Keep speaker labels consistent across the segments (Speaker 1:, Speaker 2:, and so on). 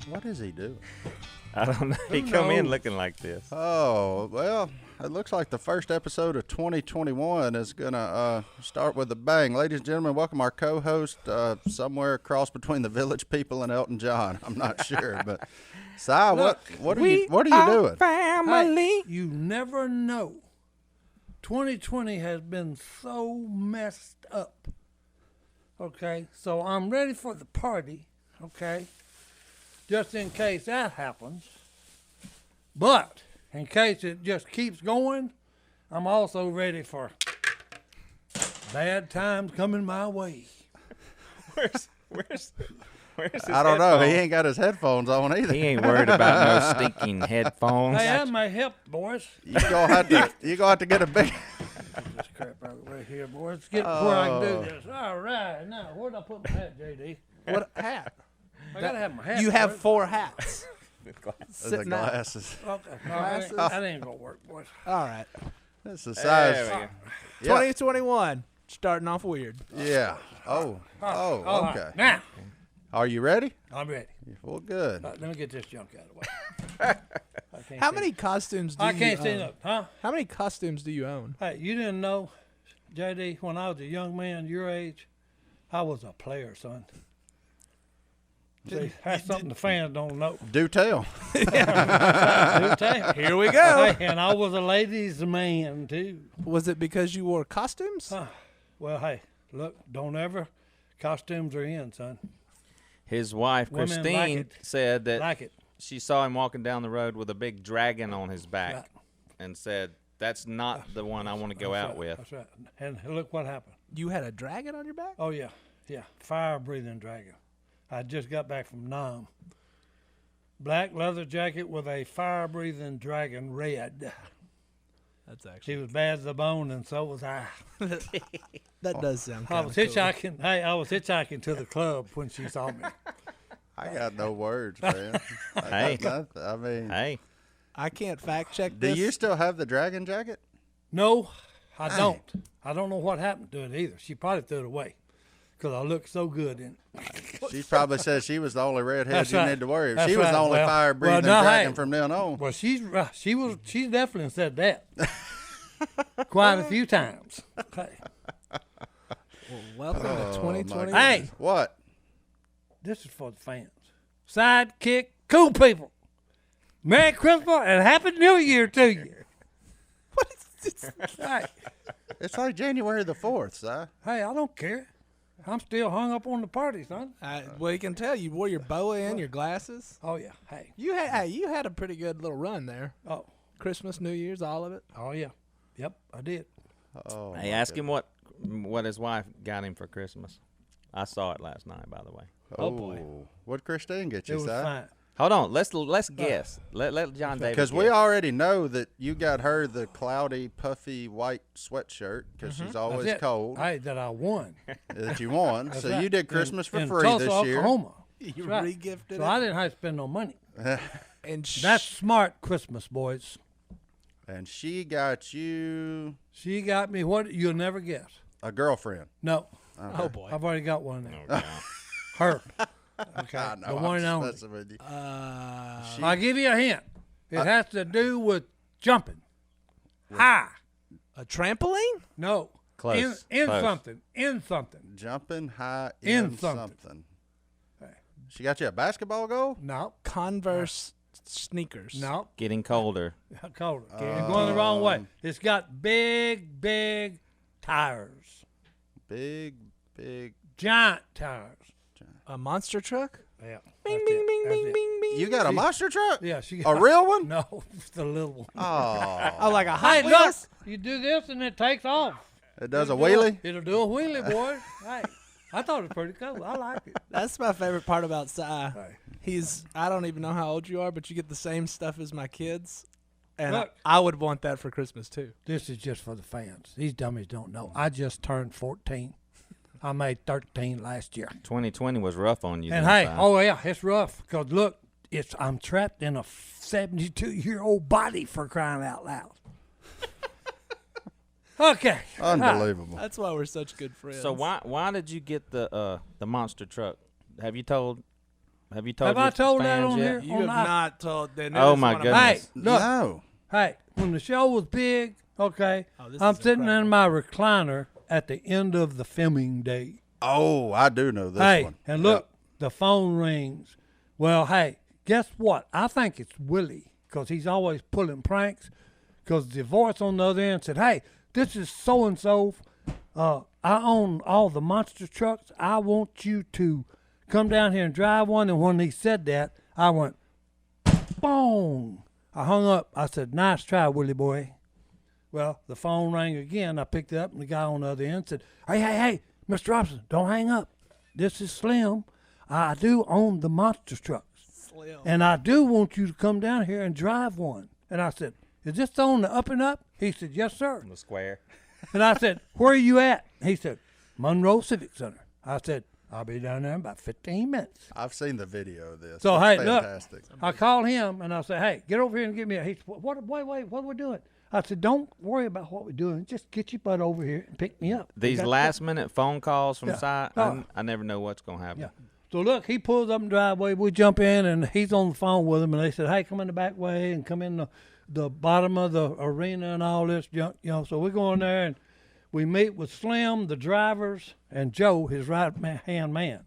Speaker 1: What is he doing?
Speaker 2: I don't know. He come in looking like this.
Speaker 1: Oh, well, it looks like the first episode of 2021 is going to start with a bang. Ladies and gentlemen, welcome our co-host somewhere across between the Village People and Elton John. I'm not sure, but Si, what are you doing?
Speaker 3: Family. Hey, you never know. 2020 has been so messed up. Okay, so I'm ready for the party. Okay, just in case that happens. But in case it just keeps going, I'm also ready for bad times coming my way.
Speaker 2: Where's his
Speaker 1: I don't know.
Speaker 2: headphones?
Speaker 1: He ain't got his headphones on either.
Speaker 2: He ain't worried about no stinking headphones.
Speaker 3: Hey, that may help, boys.
Speaker 1: You gonna have to get a big.
Speaker 3: Get this crap right here, boys. Let's get before I can do this. All right, now where'd I put my hat, JD?
Speaker 4: What hat?
Speaker 3: I gotta have my hat.
Speaker 4: You have
Speaker 3: boys.
Speaker 4: 4 hats.
Speaker 1: The glasses.
Speaker 3: Okay, no, that ain't gonna work, boys.
Speaker 4: All right.
Speaker 1: That's the size.
Speaker 2: There we go.
Speaker 1: Yeah.
Speaker 4: 2021. Starting off weird.
Speaker 1: Yeah. Oh,
Speaker 3: All
Speaker 1: okay.
Speaker 3: right, now
Speaker 1: Are you ready?
Speaker 3: I'm ready.
Speaker 1: Well, good.
Speaker 3: Let me get this junk out of the way.
Speaker 4: How many costumes do you
Speaker 3: I can't
Speaker 4: own?
Speaker 3: stand up, huh?
Speaker 4: How many costumes do you own?
Speaker 3: Hey, you didn't know, JD, when I was a young man your age, I was a player, son. See, that's something the fans don't know.
Speaker 1: Do tell.
Speaker 3: Do tell.
Speaker 4: Here we go.
Speaker 3: Hey, and I was a ladies' man, too.
Speaker 4: Was it because you wore costumes?
Speaker 3: Well, hey, look, don't ever. Costumes are in, son.
Speaker 2: His wife,
Speaker 3: Women
Speaker 2: Christine,
Speaker 3: like it.
Speaker 2: said that
Speaker 3: Like it.
Speaker 2: she saw him walking down the road with a big dragon on his back
Speaker 3: Right.
Speaker 2: and said, that's not the one I want to go
Speaker 3: That's
Speaker 2: out
Speaker 3: right,
Speaker 2: with.
Speaker 3: That's right. And look what happened.
Speaker 4: You had a dragon on your back?
Speaker 3: Oh, yeah. Yeah. Fire-breathing dragon. I just got back from Nam. Black leather jacket with a fire-breathing dragon red.
Speaker 4: That's
Speaker 3: She
Speaker 4: actually.
Speaker 3: was bad as a bone, and so was I.
Speaker 4: That does sound
Speaker 3: I
Speaker 4: kind
Speaker 3: was
Speaker 4: of cool.
Speaker 3: hitchhiking. Hey, I was hitchhiking to the club when she saw me.
Speaker 1: I got no words, man.
Speaker 2: Hey.
Speaker 1: I mean,
Speaker 2: Hey,
Speaker 4: I can't fact check
Speaker 1: do
Speaker 4: this.
Speaker 1: you still have the dragon jacket?
Speaker 3: No, I don't. I don't know what happened to it either. She probably threw it away because I look so good in it.
Speaker 1: She probably said she was the only redhead
Speaker 3: That's
Speaker 1: you
Speaker 3: right.
Speaker 1: need to worry about.
Speaker 3: That's
Speaker 1: She was the
Speaker 3: right.
Speaker 1: only
Speaker 3: Well,
Speaker 1: fire-breathing
Speaker 3: no,
Speaker 1: dragon
Speaker 3: hey.
Speaker 1: from then on.
Speaker 3: Well, she's definitely said that quite a few times. Okay.
Speaker 4: Well, welcome to 2020.
Speaker 3: Hey,
Speaker 1: What?
Speaker 3: this is for the fans. Sidekick, cool people. Merry Christmas and Happy New Year to you.
Speaker 4: What is this?
Speaker 3: Hey,
Speaker 1: It's like January the 4th, Si.
Speaker 3: hey, I don't care. I'm still hung up on the party, son.
Speaker 4: Well, you can tell you wore your boa and your glasses.
Speaker 3: Oh yeah. Hey.
Speaker 4: You had a pretty good little run there.
Speaker 3: Oh.
Speaker 4: Christmas, New Year's, all of it.
Speaker 3: Oh yeah. Yep, I did.
Speaker 1: Oh,
Speaker 2: hey, ask him what his wife got him for Christmas. I saw it last night, by the way.
Speaker 3: Oh, boy.
Speaker 1: What'd Christine get
Speaker 3: It
Speaker 1: you,
Speaker 3: was
Speaker 1: Si?
Speaker 3: fine.
Speaker 2: Hold on, let's guess. Let John David
Speaker 1: Because we
Speaker 2: guess.
Speaker 1: already know that you got her the cloudy, puffy white sweatshirt because she's always
Speaker 3: That's it.
Speaker 1: cold
Speaker 3: Hey, that I won.
Speaker 1: that you won.
Speaker 3: That's
Speaker 1: So
Speaker 3: right.
Speaker 1: you did Christmas for
Speaker 3: in
Speaker 1: free
Speaker 3: Tulsa,
Speaker 1: this year.
Speaker 3: Oklahoma.
Speaker 4: You
Speaker 3: That's right.
Speaker 4: re-gifted
Speaker 3: So
Speaker 4: it.
Speaker 3: I didn't have to spend no money.
Speaker 4: And
Speaker 3: That's smart Christmas, boys.
Speaker 1: And she got you
Speaker 3: She got me what you'll never guess.
Speaker 1: a girlfriend.
Speaker 3: No,
Speaker 4: oh boy.
Speaker 3: I've already got one there.
Speaker 2: Oh,
Speaker 3: Her. Okay,
Speaker 1: I know,
Speaker 3: the one and
Speaker 1: I'm
Speaker 3: only.
Speaker 1: messing with you.
Speaker 3: I'll give you a hint. It has to do with jumping. High.
Speaker 4: A trampoline?
Speaker 3: No.
Speaker 2: Close.
Speaker 3: In
Speaker 2: Close.
Speaker 3: something. In something.
Speaker 1: Jumping high
Speaker 3: In
Speaker 1: in
Speaker 3: something.
Speaker 1: something. She got you a basketball goal?
Speaker 3: No.
Speaker 4: Converse sneakers.
Speaker 3: No.
Speaker 2: Getting colder.
Speaker 3: Colder. You're going the wrong way. It's got big tires.
Speaker 1: Big.
Speaker 3: Giant tires.
Speaker 4: A monster truck?
Speaker 3: Yeah.
Speaker 4: Bing,
Speaker 3: that's
Speaker 4: bing,
Speaker 3: it.
Speaker 4: bing,
Speaker 3: That's
Speaker 4: bing,
Speaker 3: it.
Speaker 4: bing, bing.
Speaker 1: You got a monster truck?
Speaker 3: Yeah, she
Speaker 1: A
Speaker 3: got
Speaker 1: real one?
Speaker 3: No, it's the little one.
Speaker 1: Oh.
Speaker 4: Oh, like a
Speaker 3: Hey,
Speaker 4: Hot
Speaker 3: look,
Speaker 4: Wheels?
Speaker 3: you do this and it takes off.
Speaker 1: It does a
Speaker 3: It'll
Speaker 1: wheelie?
Speaker 3: It'll do a wheelie, boy. Hey, I thought it was pretty cool. I like it.
Speaker 4: That's my favorite part about Si.
Speaker 3: Hey.
Speaker 4: I don't even know how old you are, but you get the same stuff as my kids. And
Speaker 3: Look.
Speaker 4: I would want that for Christmas, too.
Speaker 3: This is just for the fans. These dummies don't know. I just turned 14. I made 13 last year.
Speaker 2: 2020 was rough on you.
Speaker 3: And
Speaker 2: then,
Speaker 3: hey,
Speaker 2: Si.
Speaker 3: oh yeah, it's rough. Because look, I'm trapped in a 72-year-old body for crying out loud. Okay.
Speaker 1: Unbelievable.
Speaker 4: That's why we're such good friends.
Speaker 2: So why did you get the monster truck? Have you told? Have
Speaker 3: I
Speaker 2: your
Speaker 3: told that
Speaker 2: fans
Speaker 3: on
Speaker 2: yet?
Speaker 3: here?
Speaker 4: You have not told. Then
Speaker 2: Oh, my
Speaker 3: Hey,
Speaker 2: goodness.
Speaker 3: look.
Speaker 1: No.
Speaker 3: Hey, when the show was big, okay,
Speaker 4: Oh, this
Speaker 3: I'm
Speaker 4: is
Speaker 3: sitting
Speaker 4: incredible.
Speaker 3: in my recliner at the end of the filming day.
Speaker 1: Oh, I do know this
Speaker 3: Hey,
Speaker 1: one.
Speaker 3: and look, the phone rings. Well, hey, guess what? I think it's Willie because he's always pulling pranks. Because the voice on the other end said, "Hey, this is so and so. I own all the monster trucks. I want you to come down here and drive one." And when he said that, I went, boom. I hung up. I said, "Nice try, Willie boy." Well, the phone rang again. I picked it up, and the guy on the other end said, Hey, Mr. Robertson, don't hang up. This is Slim. I do own the monster trucks,
Speaker 4: Slim.
Speaker 3: and I do want you to come down here and drive one." And I said, "Is this on the up and up?" He said, "Yes, sir."
Speaker 2: The square.
Speaker 3: And I said, "Where are you at?" He said, "Monroe Civic Center." I said, "I'll be down there in about 15 minutes.
Speaker 1: I've seen the video of this.
Speaker 3: So,
Speaker 1: It's
Speaker 3: hey,
Speaker 1: fantastic.
Speaker 3: look, I called him and I said, "Hey, get over here and give me a." He said, Wait, what are we doing?" I said, "Don't worry about what we're doing. Just get your butt over here and pick me up."
Speaker 2: These
Speaker 3: That's it.
Speaker 2: last-minute phone calls from
Speaker 3: Yeah.
Speaker 2: site,
Speaker 3: Oh.
Speaker 2: I never know what's going to happen.
Speaker 3: Yeah. So look, he pulls up in the driveway. We jump in, and he's on the phone with him. And they said, "Hey, come in the back way and come in the bottom of the arena and all this junk." So we go in there and we meet with Slim, the drivers, and Joe, his right-hand man.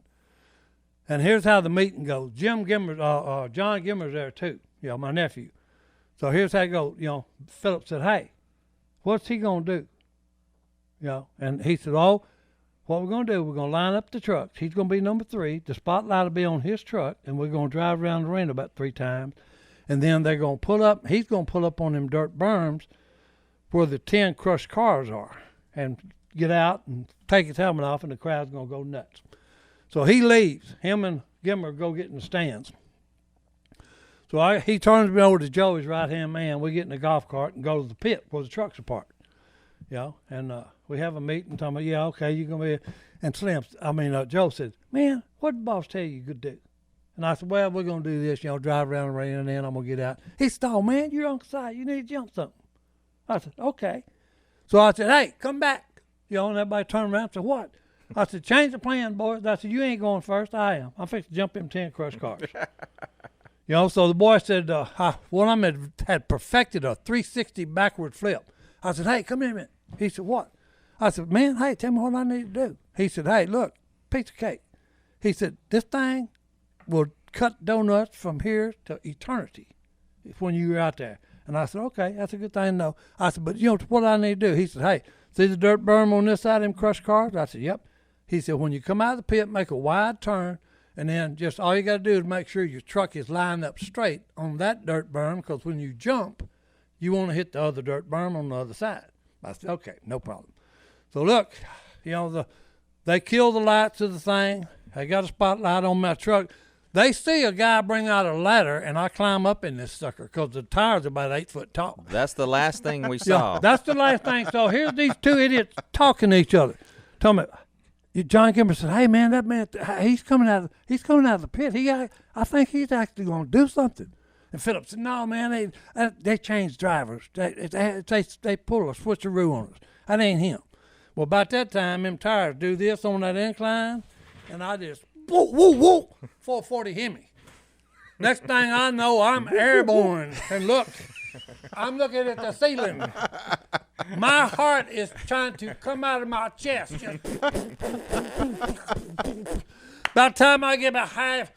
Speaker 3: And here's how the meeting goes. John Gimmer's there too. My nephew. So here's how it goes. Phillip said, "Hey, what's he gonna do?" And he said, "Oh, what we're going to do, we're going to line up the trucks. He's going to be number 3. The spotlight will be on his truck, and we're going to drive around the arena about 3 times. And then they're going to pull up. He's going to pull up on them dirt berms where the 10 crushed cars are and get out and take his helmet off, and the crowd's going to go nuts." So he leaves. Him and Gimmer go get in the stands. So he turns me over to Joe, his right-hand man. We get in the golf cart and go to the pit where the trucks are parked. And we have a meeting talking about, okay, you're going to be, and Joe said, "Man, what did the boss tell you could do?" And I said, "Well, we're going to do this, drive around the arena, and then I'm going to get out." He said, "Oh, man, you're on site. You need to jump something." I said, "Okay." So I said, "Hey, come back." And everybody turned around and said, "What?" I said, "Change the plan, boys." I said, "You ain't going first. I am. I'm fixing to jump in 10 crushed cars." So the boy said, one of them had perfected a 360 backward flip. I said, "Hey, come here a minute." He said, "What?" I said, "Man, hey, tell me what I need to do." He said, "Hey, look, piece of cake." He said, "This thing will cut donuts from here to eternity when you're out there." And I said, "Okay, that's a good thing to know." I said, "But what I need to do?" He said, "Hey, see the dirt berm on this side of them crushed cars?" I said, "Yep." He said, "When you come out of the pit, make a wide turn, and then just all you got to do is make sure your truck is lined up straight on that dirt berm, because when you jump, you want to hit the other dirt berm on the other side." I said, "Okay, no problem." So look, they kill the lights of the thing. They got a spotlight on my truck. They see a guy bring out a ladder, and I climb up in this sucker because the tires are about 8 foot tall.
Speaker 2: That's the last thing we saw.
Speaker 3: That's the last thing. So here's these 2 idiots talking to each other. Tell me, John Kimber said, "Hey man, that man, he's coming out of the pit. I think he's actually going to do something." And Phillip said, "No man, they changed drivers. They pull a switcheroo on us. That ain't him." Well, about that time, them tires do this on that incline, and I just whoa, 440 Hemi. Next thing I know, I'm airborne, and look, I'm looking at the ceiling. My heart is trying to come out of my chest. Just by the time I get about half,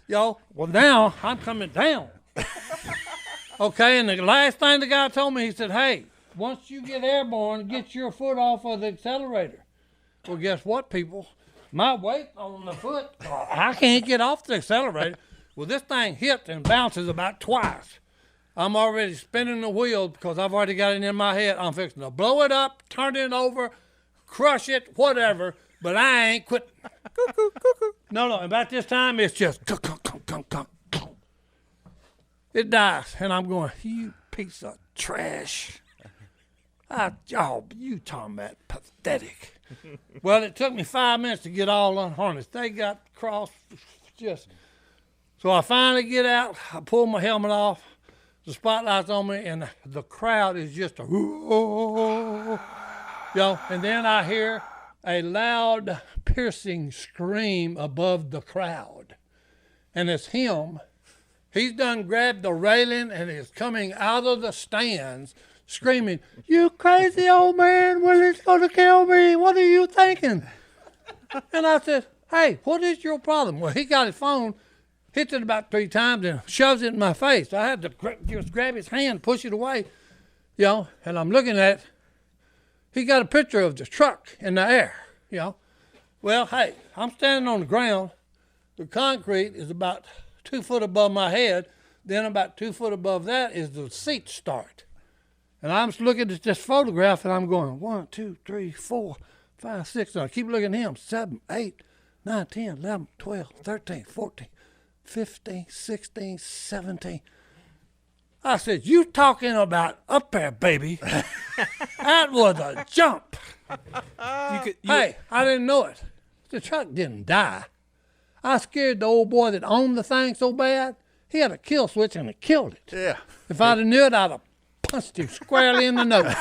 Speaker 3: well, now I'm coming down. Okay, and the last thing the guy told me, he said, "Hey, once you get airborne, get your foot off of the accelerator." Well, guess what, people? My weight on the foot, I can't get off the accelerator. Well, this thing hits and bounces about twice. I'm already spinning the wheel because I've already got it in my head. I'm fixing to blow it up, turn it over, crush it, whatever, but I ain't quitting. No, about this time, it's just it dies, and I'm going, "You piece of trash." You talking about pathetic. Well, it took me 5 minutes to get all unharnessed. They got crossed so I finally get out. I pull my helmet off. the spotlight's on me, and the crowd is just and then I hear a loud, piercing scream above the crowd. And it's him. He's done grabbed the railing and is coming out of the stands screaming, "You crazy old man, Willie's going to kill me. What are you thinking?" And I said, "Hey, what is your problem?" Well, he got his phone, hits it about 3 times, and shoves it in my face. I had to just grab his hand, push it away, and I'm looking at it. He got a picture of the truck in the air, Well, hey, I'm standing on the ground. The concrete is about 2 foot above my head. Then about 2 foot above that is the seat start. And I'm just looking at this photograph, and I'm going, 1, 2, 3, 4, 5, 6. And I keep looking at him, 7, 8, 9, 10, 11, 12, 13, 14, 15, 16, 17. I said, "You talking about up there, baby." That was a jump. Hey, I didn't know it. The truck didn't die. I scared the old boy that owned the thing so bad, he had a kill switch and it killed it.
Speaker 1: Yeah.
Speaker 3: If I'd have knew it, I'd have punched him squarely in the nose.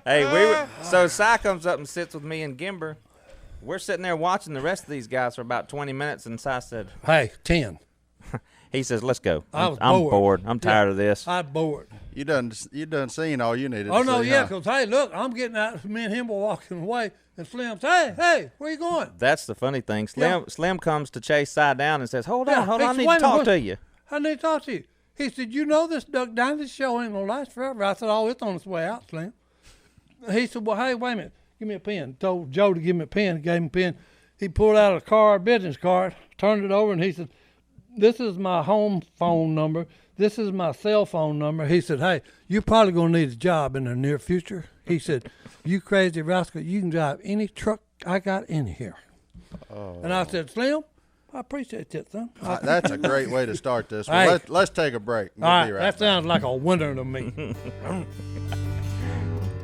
Speaker 2: Hey, so Si comes up and sits with me and Gimber. We're sitting there watching the rest of these guys for about 20 minutes, and Si said,
Speaker 3: "Hey, 10.
Speaker 2: He says, "Let's go.
Speaker 3: I'm
Speaker 2: bored. I'm tired of this."
Speaker 3: I'm bored.
Speaker 1: You done seen all you needed
Speaker 3: Oh,
Speaker 1: to
Speaker 3: no,
Speaker 1: see,
Speaker 3: yeah,
Speaker 1: huh?
Speaker 3: because, hey, look, I'm getting out. Me and him were walking away, and Slim said, hey, where you going?
Speaker 2: That's the funny thing.
Speaker 3: Yeah.
Speaker 2: Slim comes to chase Si down and says, hold on,
Speaker 3: Yeah,
Speaker 2: I need
Speaker 3: wait
Speaker 2: to
Speaker 3: a
Speaker 2: talk
Speaker 3: minute.
Speaker 2: to you.
Speaker 3: I need to talk to you. He said, "You know this Duck Dynasty show ain't going to last forever." I said, "Oh, it's on its way out, Slim." He said, "Well, hey, wait a minute. Give me a pen." Told Joe to give me a pen. Gave him a pen. He pulled out a business card, turned it over, and he said, "This is my home phone number. This is my cell phone number." He said, "Hey, you're probably going to need a job in the near future." He said, "You crazy rascal, you can drive any truck I got in here." Oh. And I said, "Slim, I appreciate that, son."
Speaker 1: That's a great way to start this.
Speaker 3: Hey.
Speaker 1: Well, let's take a break. We'll
Speaker 3: All right,
Speaker 1: be right
Speaker 3: that
Speaker 1: back.
Speaker 3: sounds like a winner to me.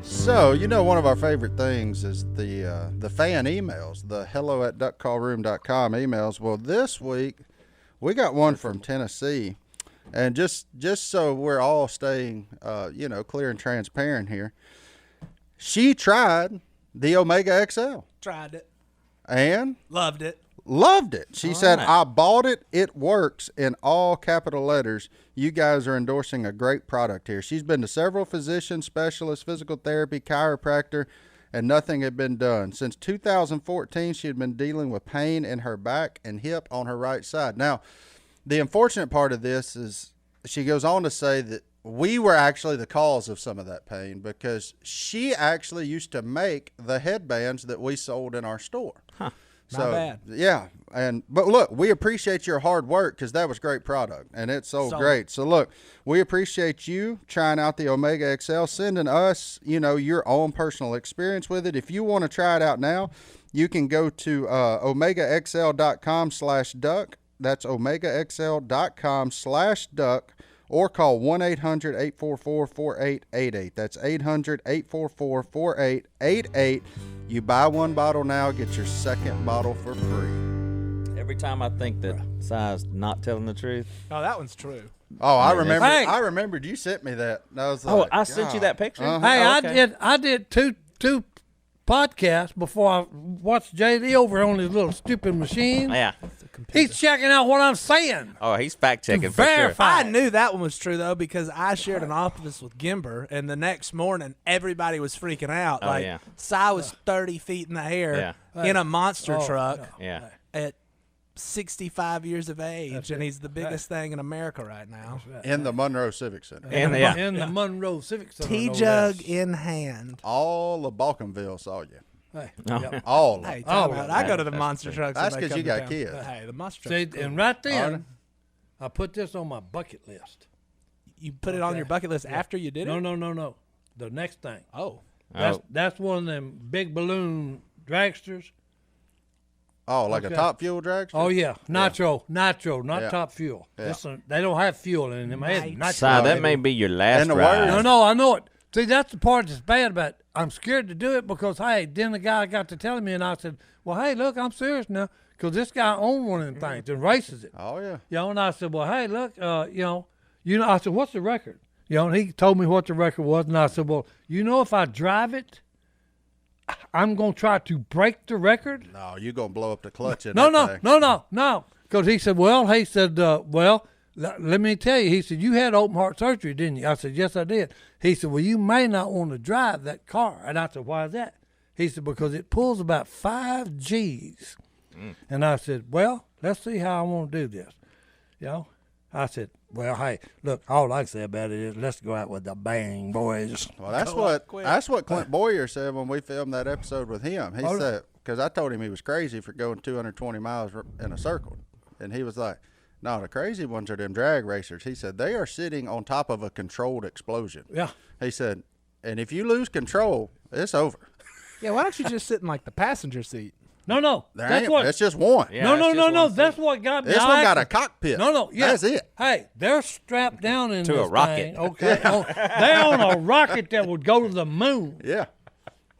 Speaker 1: So, one of our favorite things is the fan emails, the hello@duckcallroom.com emails. Well, this week we got one from Tennessee, and just so we're all staying, clear and transparent here, she tried the Omega XL
Speaker 4: Tried it.
Speaker 1: and
Speaker 4: Loved it.
Speaker 1: loved it. She said,
Speaker 2: right.
Speaker 1: "I bought it. It works," in all capital letters. You guys are endorsing a great product here. She's been to several physicians, specialists, physical therapy, chiropractor, and nothing had been done. Since 2014, she had been dealing with pain in her back and hip on her right side. Now, the unfortunate part of this is she goes on to say that we were actually the cause of some of that pain because she actually used to make the headbands that we sold in our store.
Speaker 2: Huh.
Speaker 1: So,
Speaker 4: bad.
Speaker 1: yeah, but look, we appreciate your hard work because that was great product and it sold great. So look, we appreciate you trying out the Omega XL, sending us, your own personal experience with it. If you want to try it out now, you can go to omegaxl.com/duck. That's omegaxl.com/duck. Or call 1-800-844-4888. That's 800-844-4888. You buy one bottle now, get your second bottle for free.
Speaker 2: Every time I think that Si's not telling the truth.
Speaker 4: Oh, that one's true.
Speaker 1: Oh, I remember.
Speaker 3: Hey.
Speaker 1: I remembered you sent me that. And I was
Speaker 2: Oh,
Speaker 1: like,
Speaker 2: I sent you that picture?
Speaker 1: Uh-huh.
Speaker 3: Hey,
Speaker 2: Oh, okay.
Speaker 3: I did two podcasts before I watched JD over on his little stupid machine.
Speaker 2: Yeah.
Speaker 3: He's checking out what I'm saying.
Speaker 2: Oh, he's fact checking for sure.
Speaker 3: Verify.
Speaker 4: I knew that one was true, though, because I shared an office with Gimber, and the next morning, everybody was freaking out.
Speaker 2: Oh,
Speaker 4: like,
Speaker 2: yeah.
Speaker 4: Si was 30 feet in the air in a monster truck
Speaker 2: Yeah.
Speaker 4: at 65 years of age, and he's the biggest thing in America right now.
Speaker 1: In the Monroe Civic Center.
Speaker 2: And
Speaker 3: In the Monroe Civic Center.
Speaker 4: T-jug in hand.
Speaker 1: All of Balkanville saw you.
Speaker 3: Hey,
Speaker 2: Oh.
Speaker 3: yep.
Speaker 1: All of
Speaker 4: Hey,
Speaker 1: it.
Speaker 4: time
Speaker 3: Oh,
Speaker 4: out. I go to the
Speaker 2: that's
Speaker 4: monster
Speaker 2: true.
Speaker 4: trucks.
Speaker 1: That's
Speaker 4: when they
Speaker 1: 'cause you
Speaker 4: come to
Speaker 1: got
Speaker 4: town.
Speaker 1: kids.
Speaker 4: Hey, the monster
Speaker 3: See,
Speaker 4: trucks.
Speaker 3: and right then, I put this on my bucket list.
Speaker 4: You put it on your bucket list after you did it?
Speaker 3: No. The next thing.
Speaker 4: Oh.
Speaker 3: That's one of them big balloon dragsters.
Speaker 1: Oh, like
Speaker 3: Okay.
Speaker 1: a top fuel dragster?
Speaker 3: Oh yeah, nitro, not
Speaker 1: Yeah.
Speaker 3: top fuel.
Speaker 1: Yeah.
Speaker 3: They don't have fuel in them. Nitro.
Speaker 2: Si, that may be your last
Speaker 1: And the
Speaker 2: ride.
Speaker 1: words-
Speaker 3: No, I know it. See, that's the part that's bad about it. I'm scared to do it because, hey, then the guy got to telling me, and I said, well, hey, look, I'm serious now because this guy owned one of them things and races it.
Speaker 1: Oh, yeah.
Speaker 3: And I said, well, hey, look, I said, what's the record? And he told me what the record was, and I said, well, if I drive it, I'm going to try to break the record.
Speaker 1: No, you're going to blow up the clutch in
Speaker 3: No. Because he said, well, let me tell you. He said, you had open heart surgery, didn't you? I said, yes, I did. He said, well, you may not want to drive that car. And I said, why is that? He said, because it pulls about 5 G's. And I said, well, let's see how I want to do this. I said, well, hey, look, all I can say about it is let's go out with a bang, boys.
Speaker 1: Well, that's what Clint Boyer said when we filmed that episode with him. He said, because I told him he was crazy for going 220 miles in a circle. And he was like, no, the crazy ones are them drag racers. He said, they are sitting on top of a controlled explosion.
Speaker 3: Yeah.
Speaker 1: He said, and if you lose control, it's over.
Speaker 4: Yeah, why don't you just sit in like the passenger seat?
Speaker 3: No.
Speaker 1: It's just one.
Speaker 2: Yeah,
Speaker 3: no. That's what got me.
Speaker 1: This one got a cockpit.
Speaker 3: No. Yeah.
Speaker 1: That's it.
Speaker 3: Hey, they're strapped down in
Speaker 2: To
Speaker 3: this
Speaker 2: a rocket.
Speaker 3: thing, okay. They're on a rocket that would go to the moon.
Speaker 1: Yeah.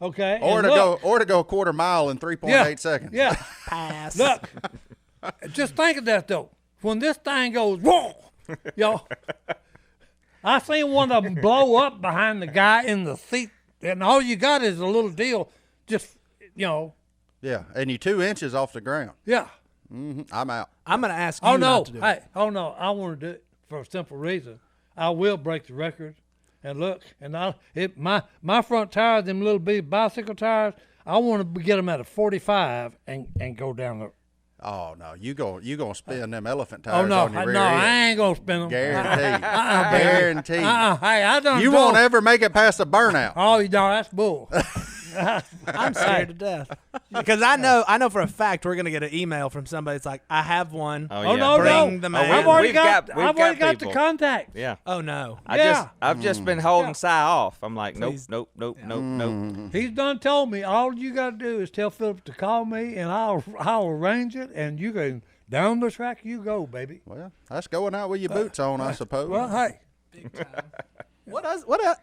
Speaker 3: Okay.
Speaker 1: Or to go a quarter mile in 3.8 seconds.
Speaker 3: Yeah.
Speaker 4: Pass.
Speaker 3: Look, just think of that though. When this thing goes, whoa, I seen one of them blow up behind the guy in the seat, and all you got is a little deal, just
Speaker 1: Yeah, and you're 2 inches off the ground.
Speaker 3: Yeah.
Speaker 1: I'm out.
Speaker 4: I'm going to ask you
Speaker 3: Oh no!
Speaker 4: not to do it.
Speaker 3: Hey, I want to do it for a simple reason. I will break the record, and look, and my front tires, them little bitty bicycle tires, I want to get them at a 45 and go down the.
Speaker 1: Oh no, you gonna spin them elephant tires
Speaker 3: Oh
Speaker 1: on your rear
Speaker 3: no,
Speaker 1: end.
Speaker 3: I ain't gonna spin them.
Speaker 1: Guaranteed.
Speaker 3: Guaranteed.
Speaker 1: Guaranteed.
Speaker 3: Hey, I don't.
Speaker 1: You won't ever make it past the burnout.
Speaker 3: Oh no, that's bull.
Speaker 4: I'm scared to death because I know for a fact we're gonna get an email from somebody that's like, I have one.
Speaker 3: Oh no,
Speaker 4: Bring the man.
Speaker 3: I've already
Speaker 2: We've
Speaker 3: got
Speaker 2: got
Speaker 3: the
Speaker 2: people.
Speaker 3: contact.
Speaker 2: Yeah.
Speaker 4: Oh no.
Speaker 2: I've just been holding Si off. I'm like,
Speaker 4: Please.
Speaker 2: nope.
Speaker 3: He's done told me all you got to do is tell Phillip to call me, and I'll arrange it, and you can down the track you go, baby.
Speaker 1: Well, that's going out with your boots on, I suppose.
Speaker 3: Well, hey.
Speaker 4: What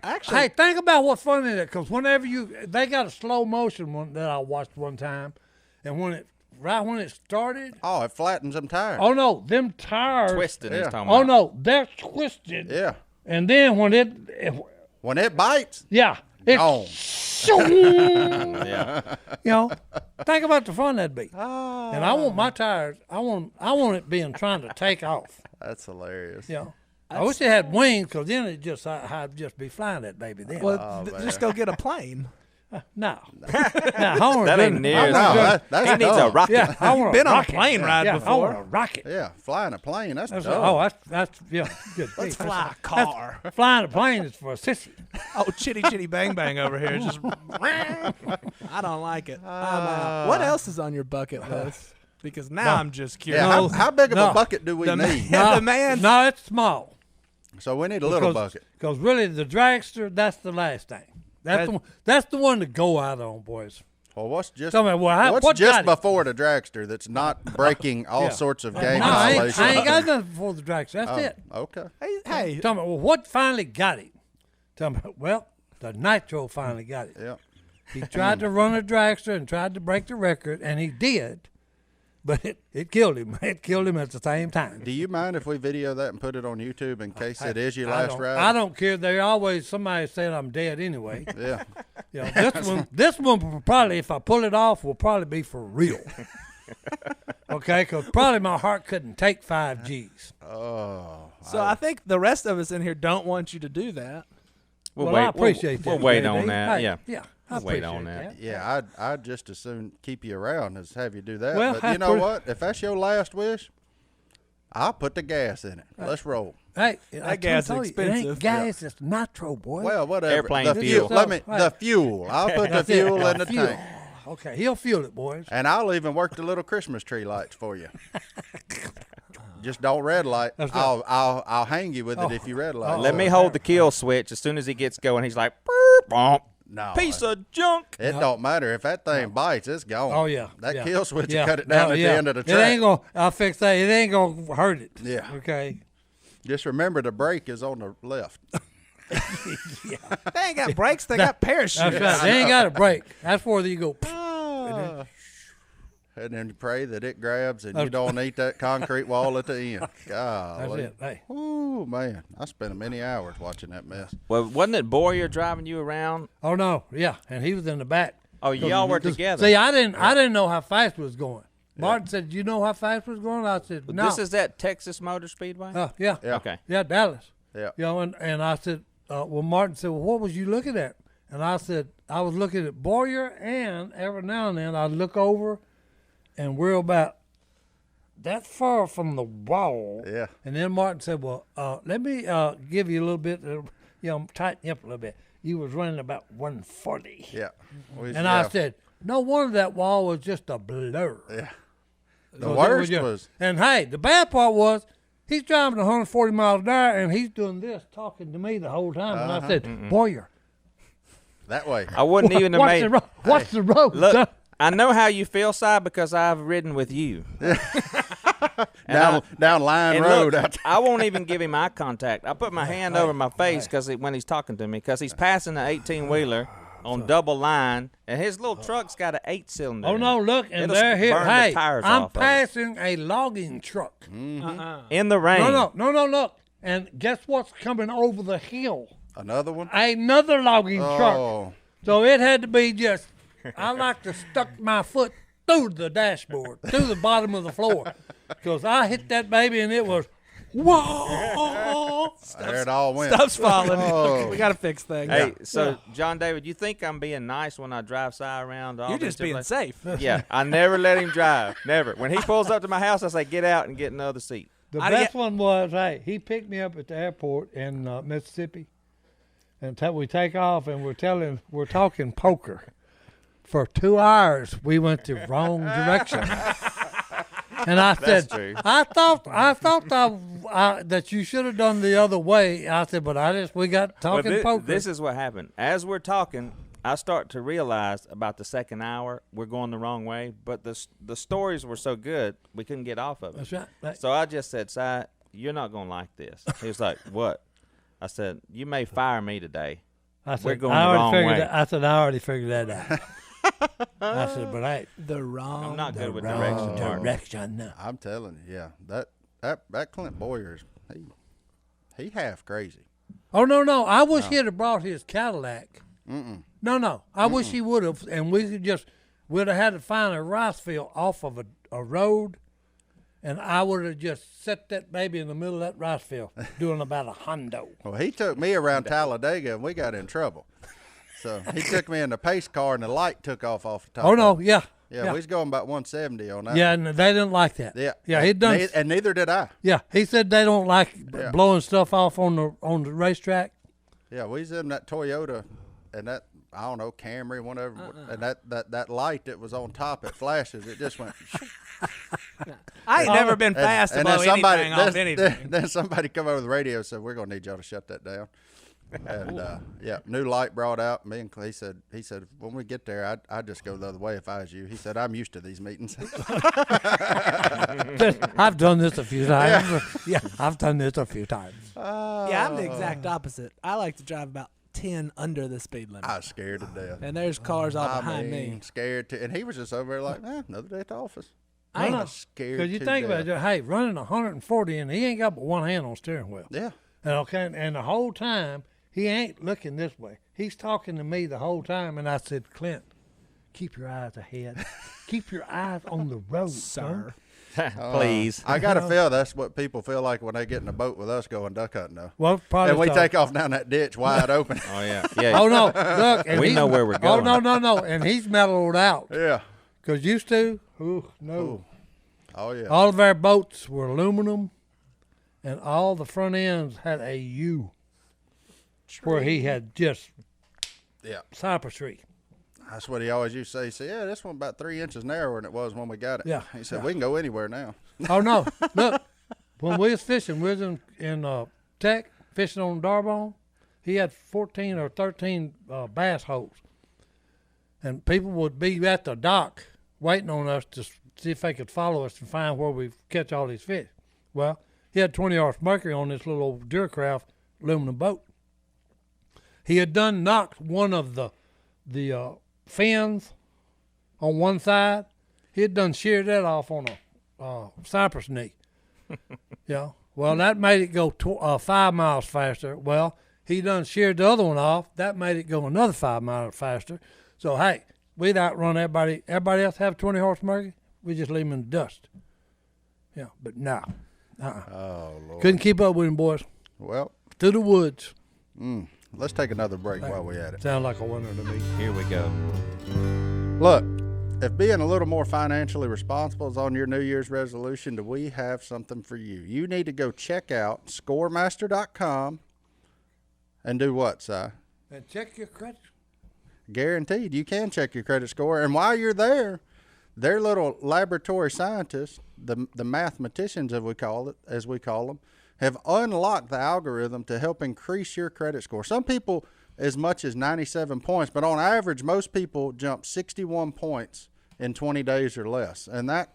Speaker 4: actually?
Speaker 3: Hey, think about what's funny that because whenever they got a slow motion one that I watched one time, and when it started,
Speaker 1: Oh, it flattens them tires.
Speaker 3: oh no, them tires
Speaker 2: Twisting. He's
Speaker 1: Yeah.
Speaker 2: talking
Speaker 3: Oh
Speaker 2: about.
Speaker 3: no, they're twisted.
Speaker 1: Yeah.
Speaker 3: And then when it
Speaker 1: When it bites,
Speaker 3: it's
Speaker 1: gone.
Speaker 2: Yeah.
Speaker 3: Think about the fun that'd be. And I want my tires. I want it being trying to take off.
Speaker 1: That's hilarious.
Speaker 3: I wish it had wings, because then I'd just be flying that baby then.
Speaker 4: Well, just go get a plane.
Speaker 3: No. I
Speaker 2: That ain't near as
Speaker 1: No,
Speaker 2: good.
Speaker 1: that's
Speaker 2: He needs a
Speaker 1: dumb.
Speaker 2: rocket.
Speaker 3: Yeah, I want
Speaker 4: been on a
Speaker 3: rocket.
Speaker 4: plane ride
Speaker 3: I
Speaker 4: before.
Speaker 3: want a rocket.
Speaker 1: Yeah, flying a plane. That's dumb.
Speaker 3: That's good.
Speaker 4: Let's fly a car.
Speaker 3: Flying a plane is for a sissy.
Speaker 4: Oh, chitty bang bang over here. Just I don't like it. I'm out. What else is on your bucket list? Because now I'm just curious.
Speaker 1: Yeah, how big of
Speaker 3: No.
Speaker 1: a bucket do we
Speaker 4: The
Speaker 1: need?
Speaker 4: man- the man.
Speaker 3: No, it's small.
Speaker 1: So we need a little bucket.
Speaker 3: Because really, the dragster, that's the last thing. That's the one to go out on, boys.
Speaker 1: Well, what's just
Speaker 3: Tell me,
Speaker 1: what's
Speaker 3: what
Speaker 1: just
Speaker 3: got it?
Speaker 1: before the dragster that's not breaking all sorts of game
Speaker 3: No, I
Speaker 1: installations?
Speaker 3: ain't got nothing before the dragster. That's it.
Speaker 1: Okay.
Speaker 4: Hey,
Speaker 3: Tell me, well, what finally got it? Tell me, well, the nitro finally got it.
Speaker 1: Yeah.
Speaker 3: He tried to run a dragster and tried to break the record, and he did, but it killed him. It killed him at the same time.
Speaker 1: Do you mind if we video that and put it on YouTube in case it is your last ride?
Speaker 3: I don't care. They always somebody said I'm dead anyway.
Speaker 1: Yeah.
Speaker 3: This one will probably, if I pull it off, will probably be for real. Okay, because probably my heart couldn't take 5 G's.
Speaker 1: Oh.
Speaker 4: so I think the rest of us in here don't want you to do that.
Speaker 3: Well, I appreciate that.
Speaker 2: We'll wait
Speaker 3: JD.
Speaker 2: on that.
Speaker 3: Hey,
Speaker 2: Yeah.
Speaker 3: Yeah. I
Speaker 2: We'll wait
Speaker 3: appreciate
Speaker 2: on that.
Speaker 1: Yeah, I'd just as soon keep you around as have you do that.
Speaker 3: Well,
Speaker 1: but
Speaker 3: I
Speaker 1: you know
Speaker 3: put-
Speaker 1: what? If that's your last wish, I'll put the gas in it. Let's roll.
Speaker 3: Hey,
Speaker 4: That gas is
Speaker 3: told you, It
Speaker 4: expensive.
Speaker 3: ain't gas, it's nitro, boy.
Speaker 1: Well, whatever.
Speaker 2: Airplane
Speaker 1: the
Speaker 2: fuel.
Speaker 1: The fuel. I'll put the
Speaker 3: That's it.
Speaker 1: fuel in the
Speaker 3: Fuel.
Speaker 1: tank.
Speaker 3: Okay, he'll fuel it, boys.
Speaker 1: And I'll even work the little Christmas tree lights for you. Just don't red light.
Speaker 3: That's right.
Speaker 1: I'll hang you with it if you red light.
Speaker 2: Let me hold the kill switch. As soon as he gets going, he's like, "Burp, bump,
Speaker 1: No.
Speaker 2: piece of junk."
Speaker 1: It don't matter if that thing bites. It's gone.
Speaker 3: Oh yeah,
Speaker 1: That
Speaker 3: yeah.
Speaker 1: kill switch
Speaker 3: yeah.
Speaker 1: will cut it down
Speaker 3: No,
Speaker 1: at
Speaker 3: yeah.
Speaker 1: the end of the
Speaker 3: It
Speaker 1: track.
Speaker 3: ain't gonna. I'll fix that. It ain't gonna hurt it.
Speaker 1: Yeah.
Speaker 3: Okay.
Speaker 1: Just remember the brake is on the left.
Speaker 4: They ain't got brakes. They got parachutes.
Speaker 3: That's right. They ain't got a break. That's where you go.
Speaker 1: and then you pray that it grabs and you don't eat that concrete wall at the end. Golly.
Speaker 3: That's it. Hey.
Speaker 1: Oh, man. I spent many hours watching that mess.
Speaker 2: Well, wasn't it Boyer driving you around?
Speaker 3: Oh no, yeah, and he was in the back.
Speaker 2: Oh, y'all were together.
Speaker 3: See, I didn't know how fast it was going. Martin said, "Do you know how fast it was going?" I said, "No."
Speaker 2: This is that Texas Motor Speedway?
Speaker 3: Yeah.
Speaker 2: Okay.
Speaker 3: Yeah, Dallas.
Speaker 1: Yeah.
Speaker 3: You know, and I said, well, Martin said, "Well, what was you looking at?" And I said, "I was looking at Boyer, and every now and then I'd look over, and we're about that far from the wall."
Speaker 1: Yeah.
Speaker 3: And then Martin said, "Well, let me give you a little bit, tighten you up a little bit. You was running about 140."
Speaker 1: Yeah.
Speaker 3: And I said, "No wonder that wall was just a blur."
Speaker 1: Yeah. The
Speaker 3: So
Speaker 1: worst
Speaker 3: that
Speaker 1: was.
Speaker 3: And hey, the bad part was he's driving 140 miles an hour and he's doing this, talking to me the whole time. And I said, Boyer,
Speaker 1: That way.
Speaker 2: I wouldn't even have made.
Speaker 3: What's the road?
Speaker 2: Look, I know how you feel, Si, because I've ridden with you.
Speaker 1: Down Line
Speaker 2: And
Speaker 1: Road.
Speaker 2: look,
Speaker 1: out there.
Speaker 2: I won't even give him eye contact. I put my hand over my face when he's talking to me, because he's passing an 18-wheeler on double line, and his little truck's got an 8-cylinder.
Speaker 3: Oh no! Look, and
Speaker 2: It'll
Speaker 3: they're here.
Speaker 2: burn the
Speaker 3: Hey,
Speaker 2: tires
Speaker 3: I'm
Speaker 2: off of it.
Speaker 3: passing a logging truck.
Speaker 2: in the rain.
Speaker 3: No! Look, and guess what's coming over the hill?
Speaker 1: Another one?
Speaker 3: Another logging truck.
Speaker 1: Oh.
Speaker 3: So it had to be just. I like to stuck my foot through the dashboard, through the bottom of the floor, because I hit that baby and it was. Whoa!
Speaker 1: There it all went.
Speaker 4: Stuff's falling.
Speaker 1: Oh.
Speaker 4: We got to fix things.
Speaker 2: Hey, so John David, you think I'm being nice when I drive Si around?
Speaker 4: You're just being safe.
Speaker 2: Yeah, I never let him drive. Never. When he pulls up to my house, I say, "Get out and get another seat."
Speaker 3: The
Speaker 4: I
Speaker 3: best
Speaker 4: get-
Speaker 3: one was, hey, he picked me up at the airport in Mississippi, and we take off, and we're talking poker. For 2 hours, we went the wrong direction. And I said,
Speaker 2: true.
Speaker 3: I thought that you should have done the other way. I said, but we got talking poker.
Speaker 2: This is what happened. As we're talking, I start to realize about the second hour we're going the wrong way. But the stories were so good we couldn't get off of it.
Speaker 3: That's right.
Speaker 2: So I just said, "Si, you're not gonna like this." He was like, "What?" I said, "You may fire me today."
Speaker 3: I said,
Speaker 2: We're going the wrong way.
Speaker 3: I said, I already figured that out. I said, but hey,
Speaker 4: The wrong.
Speaker 2: I'm not good with
Speaker 3: wrong
Speaker 2: directions. Mark.
Speaker 3: direction. No.
Speaker 1: I'm telling you, yeah. That Clint Boyer's, he half crazy.
Speaker 3: Oh no! I wish he'd have brought his Cadillac. No. I wish he would have, and we'd have had to find a rice field off of a road, and I would have just set that baby in the middle of that rice field, doing about a hundo.
Speaker 1: Well, he took me around Talladega, and we got in trouble. So he took me in the pace car, and the light took off the top.
Speaker 3: Oh
Speaker 1: of
Speaker 3: no!
Speaker 1: it.
Speaker 3: Yeah.
Speaker 1: Yeah, we was going about 170 on that.
Speaker 3: Yeah, and they didn't like that.
Speaker 1: Yeah.
Speaker 3: He'd done.
Speaker 1: And neither did I.
Speaker 3: Yeah, he said they don't like
Speaker 1: Yeah.
Speaker 3: blowing stuff off on the racetrack.
Speaker 1: Yeah, we was in that Toyota, and that, I don't know, Camry, whatever, and that light that was on top, it flashes, it just went.
Speaker 4: I ain't never been fast to blow anything off anything.
Speaker 1: Then somebody come over the radio and said, "We're gonna need y'all to shut that down." And new light brought out. Me and he said when we get there, I'd just go the other way if I was you. He said, "I'm used to these meetings."
Speaker 3: I've done this a few times. Yeah, I've done this a few times.
Speaker 4: Yeah, I'm the exact opposite. I like to drive about 10 under the speed limit.
Speaker 1: I was scared to death.
Speaker 4: And there's cars all behind me.
Speaker 1: Scared to, and he was just over there like, another day at the office.
Speaker 3: I
Speaker 1: I
Speaker 3: know.
Speaker 1: was scared.
Speaker 3: Because you
Speaker 1: to
Speaker 3: think
Speaker 1: death.
Speaker 3: about it, hey, running 140 and he ain't got but one hand on the steering wheel.
Speaker 1: Yeah.
Speaker 3: And the whole time he ain't looking this way. He's talking to me the whole time, and I said, "Clint, keep your eyes ahead. Keep your eyes on the road, sir."
Speaker 2: Please.
Speaker 1: I gotta feel that's what people feel like when they get in a boat with us going duck hunting, though.
Speaker 3: Well, probably.
Speaker 1: And we
Speaker 3: so.
Speaker 1: take off down that ditch wide open.
Speaker 2: Oh yeah. Yeah.
Speaker 3: Oh no! Look, and
Speaker 2: We
Speaker 3: he's-
Speaker 2: know where we're going.
Speaker 3: Oh no! And he's mellowed out.
Speaker 1: Yeah.
Speaker 3: Cause used to, no.
Speaker 1: Oh yeah.
Speaker 3: All of our boats were aluminum, and all the front ends had a U, where he had just
Speaker 1: Yeah.
Speaker 3: cypress tree.
Speaker 1: That's what he always used to say. He said, "Yeah, this one about 3 inches narrower than it was when we got it."
Speaker 3: Yeah,
Speaker 1: He said,
Speaker 3: yeah.
Speaker 1: "We can go anywhere now."
Speaker 3: Oh no! Look, when we was fishing, we was in Tech fishing on Darbone. He had 14 or 13 bass holes, and people would be at the dock waiting on us to see if they could follow us and find where we catch all these fish. Well, he had 20 hours mercury on this little old Duracraft aluminum boat. He had done knocked one of the fins on one side, he had done sheared that off on a cypress knee. Yeah. Well, that made it go 5 miles faster. Well, he done sheared the other one off. That made it go another 5 miles faster. So, hey, we'd outrun everybody. Everybody else have 20-horse Murray. We just leave them in the dust. Yeah, but no.
Speaker 1: Oh, Lord.
Speaker 3: Couldn't keep up with him, boys.
Speaker 1: Well,
Speaker 3: Through the woods.
Speaker 1: let's take another break while we at it.
Speaker 3: Sound like a winner to me.
Speaker 2: Here we go.
Speaker 1: Look, if being a little more financially responsible is on your New Year's resolution, do we have something for you? You need to go check out scoremaster.com and do what, Si?
Speaker 3: And check your credit.
Speaker 1: Guaranteed, you can check your credit score. And while you're there, their little laboratory scientists, the mathematicians, as we call them, have unlocked the algorithm to help increase your credit score. Some people as much as 97 points, but on average, most people jump 61 points in 20 days or less. And that,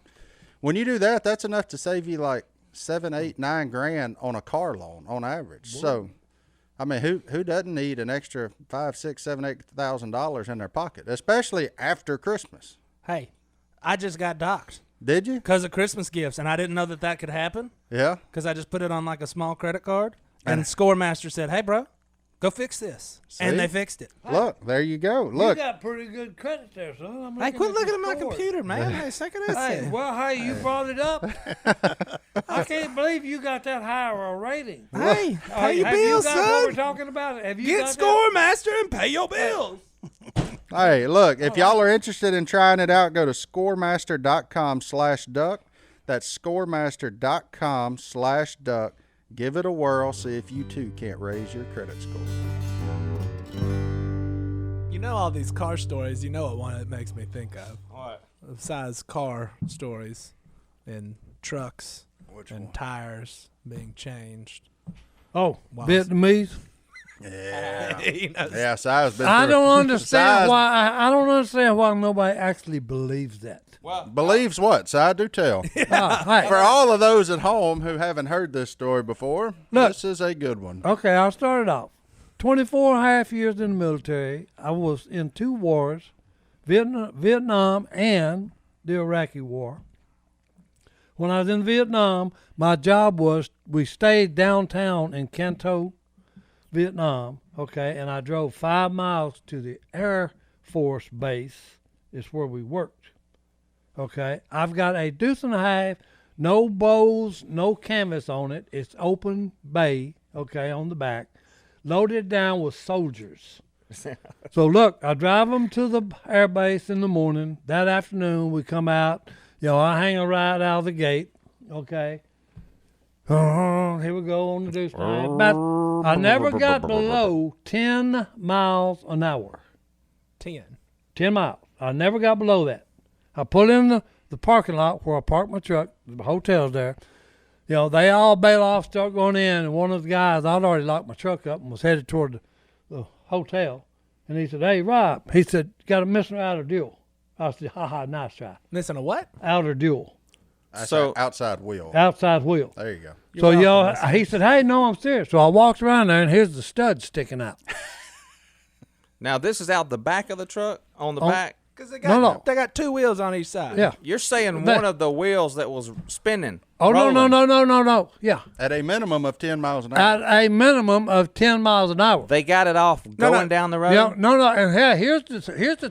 Speaker 1: when you do that, that's enough to save you like $7, $8, $9 grand on a car loan on average. Boy. So, I mean, who doesn't need an extra $5, $6, $7, $8,000 in their pocket, especially after Christmas?
Speaker 4: Hey, I just got doxxed.
Speaker 1: Did you?
Speaker 4: Because of Christmas gifts, and I didn't know that could happen.
Speaker 1: Yeah.
Speaker 4: Because I just put it on like a small credit card, and Scoremaster said, "Hey, bro, go fix this," and they fixed it.
Speaker 1: Look, there you go. Look,
Speaker 3: You got pretty good credit there, son.
Speaker 4: Hey, quit looking at my computer, man. Hey, second this.
Speaker 3: Hey, well, hey, you brought it up. I can't believe you got that high of a rating.
Speaker 4: Hey, pay your
Speaker 3: Have
Speaker 4: bills,
Speaker 3: you got what we're
Speaker 4: son.
Speaker 3: talking about? Have you
Speaker 4: Get
Speaker 3: got
Speaker 4: Scoremaster and pay your bills.
Speaker 1: hey, look, if y'all are interested in trying it out, go to scoremaster.com/duck. That's scoremaster.com/duck. Give it a whirl. See if you too can't raise your credit score.
Speaker 4: You know all these car stories. You know what one it makes me think of?
Speaker 2: What?
Speaker 4: Besides car stories and trucks
Speaker 1: Which
Speaker 4: and
Speaker 1: one?
Speaker 4: tires being changed.
Speaker 3: Oh,
Speaker 4: Wow.
Speaker 3: Vietnamese.
Speaker 1: Yeah.
Speaker 4: He knows.
Speaker 1: Yeah, Si's been
Speaker 3: I
Speaker 1: through
Speaker 3: don't
Speaker 1: it.
Speaker 3: understand
Speaker 1: Si's
Speaker 3: why. I don't understand why nobody actually believes that.
Speaker 2: Well,
Speaker 1: believes what? Si, do tell.
Speaker 3: Hey,
Speaker 1: For all of those at home who haven't heard this story before,
Speaker 3: Look.
Speaker 1: this is a good one.
Speaker 3: okay, I'll start it off. 24 and a half years in the military. I was in 2 wars, Vietnam and the Iraqi War. When I was in Vietnam, my job was we stayed downtown in Canton, Vietnam, okay, and I drove 5 miles to the Air Force Base. Is where we worked. Okay, I've got a deuce and a half, no bows, no canvas on it. It's open bay, okay, on the back, loaded down with soldiers. So look, I drive them to the air base in the morning. That afternoon, we come out. I hang a ride out of the gate, okay. Here we go on the deuce and a half. I never got below 10 miles an hour.
Speaker 4: 10
Speaker 3: miles. I never got below that. I pull in the parking lot where I park my truck. The hotel's there. They all bail off, start going in, and one of the guys, I'd already locked my truck up and was headed toward the hotel. And he said, "Hey, Rob," he said, "got a missing outer duel." I said, "Ha, nice try."
Speaker 4: Listen to what?
Speaker 3: Outer duel.
Speaker 1: That's
Speaker 2: So-
Speaker 1: an outside wheel.
Speaker 3: Outside wheel.
Speaker 1: There you go.
Speaker 3: So,
Speaker 4: welcome,
Speaker 3: he said, "Hey, no, I'm serious." So I walked around there, and here's the stud sticking out.
Speaker 2: now this is out the back of the truck, on the back.
Speaker 4: Because
Speaker 3: No.
Speaker 4: they got 2 wheels on each side.
Speaker 3: Yeah.
Speaker 2: You're saying
Speaker 3: That-
Speaker 2: one of the wheels that was spinning.
Speaker 3: Oh,
Speaker 2: rolling.
Speaker 3: no. Yeah.
Speaker 1: At a minimum of 10 miles an hour.
Speaker 3: At a minimum of 10 miles an hour.
Speaker 2: They got it off going down the road.
Speaker 3: Yeah, no. And here's the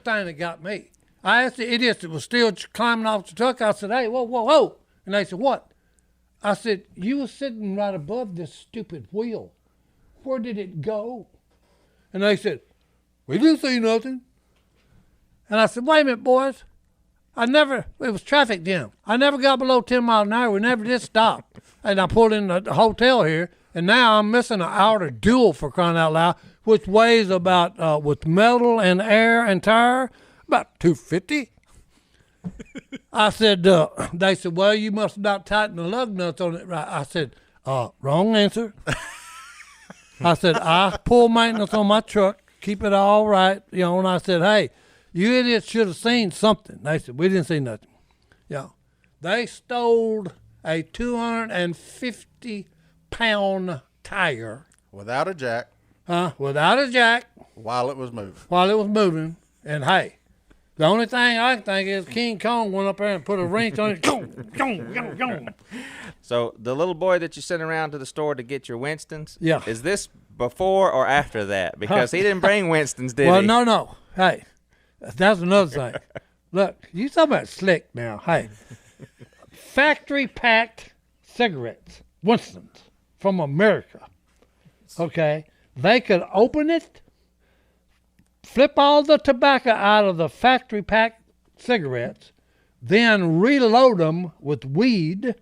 Speaker 3: thing that got me. I asked the idiots that was still climbing off the truck. I said, "Hey, whoa!" And they said, "What?" I said, "You were sitting right above this stupid wheel. Where did it go?" And they said, "We didn't see nothing." And I said, "Wait a minute, boys. It was traffic jam. I never got below 10 miles an hour. We never did stop." And I pulled in the hotel here, and now I'm missing an outer duel, for crying out loud, which weighs about, with metal and air and tire, about 250. I said, they said, "Well, you must have not tightened the lug nuts on it right." I said, "Wrong answer." I said, "I pull maintenance on my truck, keep it all right." And I said, "Hey, you idiots should have seen something." They said, "We didn't see nothing." Yeah. They stole a 250-pound tire.
Speaker 1: Without a jack.
Speaker 3: Without a jack
Speaker 1: While it was moving.
Speaker 3: And hey, The only thing I can think is King Kong went up there and put a wrench on it.
Speaker 2: So the little boy that you sent around to the store to get your Winstons,
Speaker 3: Yeah.
Speaker 2: is this before or after that? Because he didn't bring Winstons, did
Speaker 3: Well,
Speaker 2: he?
Speaker 3: no. Hey, that's another thing. Look, you talking about slick now. Hey, factory-packed cigarettes, Winston's, from America. Okay? They could open it, flip all the tobacco out of the factory-packed cigarettes, then reload them with weed.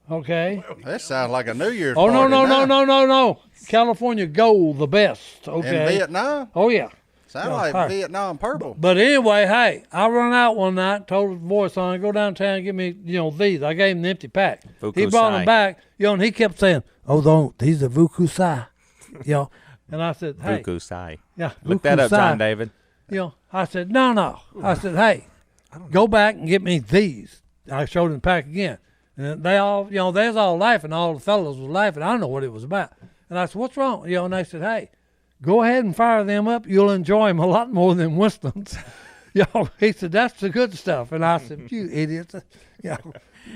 Speaker 3: Okay?
Speaker 1: That sounds like a New Year's
Speaker 3: Oh,
Speaker 1: party now.
Speaker 3: no. California Gold, the best. Okay?
Speaker 1: In Vietnam?
Speaker 3: Oh, yeah.
Speaker 1: Sound
Speaker 3: Yeah,
Speaker 1: like
Speaker 3: hey.
Speaker 1: Vietnam purple.
Speaker 3: But anyway, hey, I run out one night, told the voice on, go downtown and get me, these. I gave him the empty pack. He brought them back, and he kept saying, "Oh, these are Vukusai," And I said, "Hey,
Speaker 2: Vukusai.
Speaker 3: yeah,
Speaker 2: Look that up,
Speaker 3: Vukusai."
Speaker 2: John David.
Speaker 3: I said, "No." I said, "Hey, go back and get me these." I showed him the pack again, and they all, they was all laughing. All the fellows was laughing. I don't know what it was about. And I said, "What's wrong?" And they said, "Hey, go ahead and fire them up. You'll enjoy them a lot more than Winston's." He said, "That's the good stuff." And I said, "You idiots."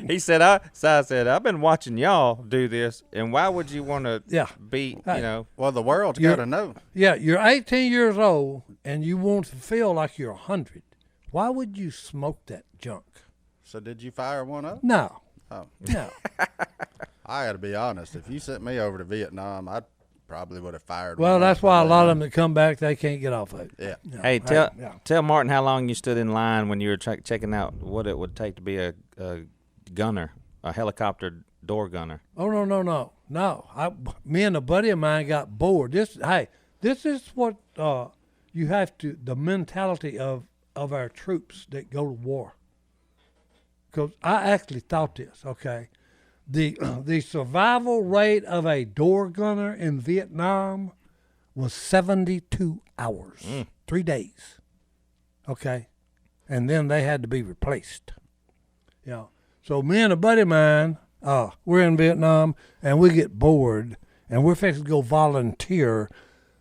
Speaker 2: He said, I've been watching y'all do this, and why would you want to be,
Speaker 1: Well, the world's got to know.
Speaker 3: Yeah, you're 18 years old, and you want to feel like you're 100. Why would you smoke that junk?
Speaker 1: So did you fire one up?
Speaker 3: No.
Speaker 1: Oh.
Speaker 3: No.
Speaker 1: I got to be honest. If you sent me over to Vietnam, I probably would have fired
Speaker 3: Well,
Speaker 1: one
Speaker 3: that's
Speaker 1: up.
Speaker 3: why a lot of them that come back, they can't get off of it.
Speaker 1: Yeah.
Speaker 2: Hey, tell Martin how long you stood in line when you were checking out what it would take to be a gunner, a helicopter door gunner.
Speaker 3: Oh, no. Me and a buddy of mine got bored. This is what you have to, the mentality of our troops that go to war. Because I actually thought this, okay? The survival rate of a door gunner in Vietnam was 72 hours, 3 days, okay? And then they had to be replaced. So me and a buddy of mine, we're in Vietnam, and we get bored, and we're fixing to go volunteer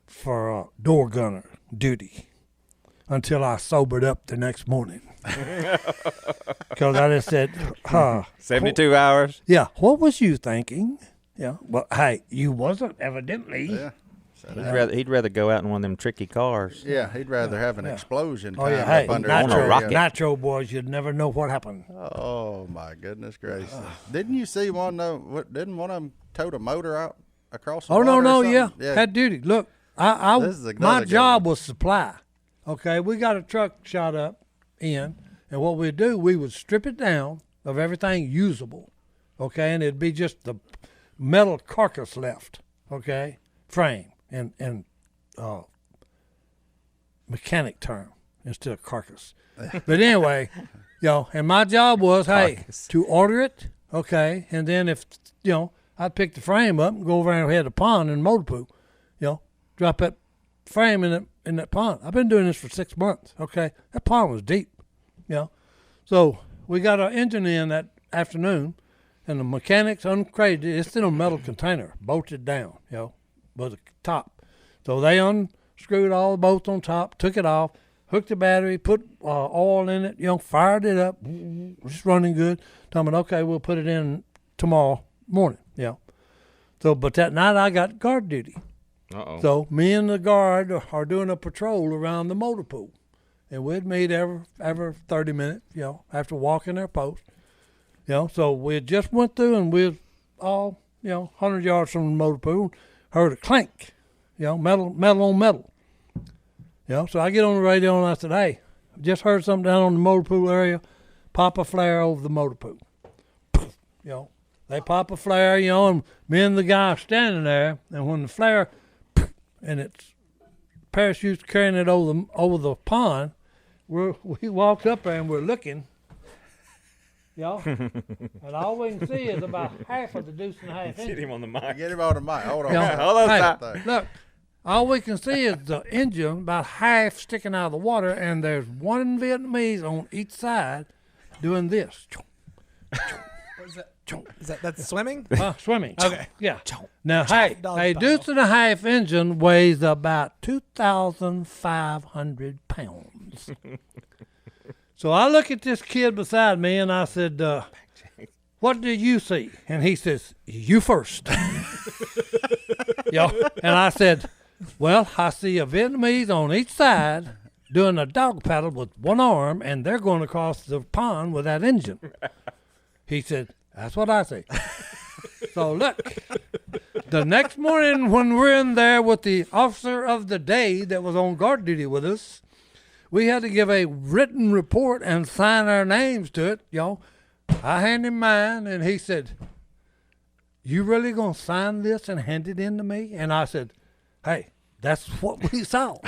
Speaker 3: for door gunner duty until I sobered up the next morning. Because I just said,
Speaker 2: 72 hours?
Speaker 3: Yeah, what was you thinking? Yeah, well, hey, you wasn't evidently.
Speaker 1: Yeah.
Speaker 2: He'd rather go out in one of them tricky cars.
Speaker 1: Yeah, he'd rather have an explosion.
Speaker 3: Oh, yeah,
Speaker 1: time
Speaker 3: hey,
Speaker 1: up under
Speaker 2: on a rocket.
Speaker 3: Nitro boys, you'd never know what happened.
Speaker 1: Oh, my goodness gracious. Didn't you see one, though? Didn't one of them towed a motor out across the water or something? Yeah.
Speaker 3: Had duty. Look,
Speaker 1: This is another
Speaker 3: my
Speaker 1: good
Speaker 3: job
Speaker 1: one.
Speaker 3: was supply. Okay, we got a truck shot up in, and what we'd do, we would strip it down of everything usable, okay, and it'd be just the metal carcass left, okay, frame and mechanic term instead of carcass. But anyway, and my job was, to order it, okay, and then if, I'd pick the frame up and go over and head the pond in motor pool, drop that frame in that pond. I've been doing this for 6 months, okay? That pond was deep, So we got our engine in that afternoon, and the mechanics uncrated it. It's in a metal container, bolted down, with a top. So they unscrewed all the bolts on top, took it off, hooked the battery, put oil in it, fired it up, just running good. Told me, okay, we'll put it in tomorrow morning, So, but that night I got guard duty.
Speaker 2: Uh-oh.
Speaker 3: So me and the guard are doing a patrol around the motor pool. And we'd meet every 30 minutes, after walking their post. So we just went through and we was all, 100 yards from the motor pool, heard a clank, metal on metal. So I get on the radio and I said, hey, just heard something down on the motor pool area, pop a flare over the motor pool. They pop a flare, and me and the guy are standing there, and when the flare, and it's parachutes carrying it over the pond, we walked up there and we're looking, and all we can see is about half of the deuce and a half
Speaker 2: Get
Speaker 3: engine.
Speaker 2: him on the mic.
Speaker 1: Get him on the mic. Hold on.
Speaker 2: Hold on,
Speaker 3: Hey,
Speaker 2: stop.
Speaker 3: look, all we can see is the engine about half sticking out of the water, and there's one Vietnamese on each side doing this. chomp.
Speaker 4: That's swimming?
Speaker 3: Swimming.
Speaker 4: Okay.
Speaker 3: Yeah.
Speaker 4: Chomp.
Speaker 3: Now, hey,
Speaker 4: Dog
Speaker 3: a
Speaker 4: style.
Speaker 3: deuce and a half engine weighs about 2,500 pounds. So I look at this kid beside me and I said, what do you see? And he says, you first. And I said, well, I see a Vietnamese on each side doing a dog paddle with one arm, and they're going across the pond with that engine. He said, that's what I see. So look, the next morning when we're in there with the officer of the day that was on guard duty with us, we had to give a written report and sign our names to it, I handed him mine, and he said, you really going to sign this and hand it in to me? And I said, hey, that's what we saw.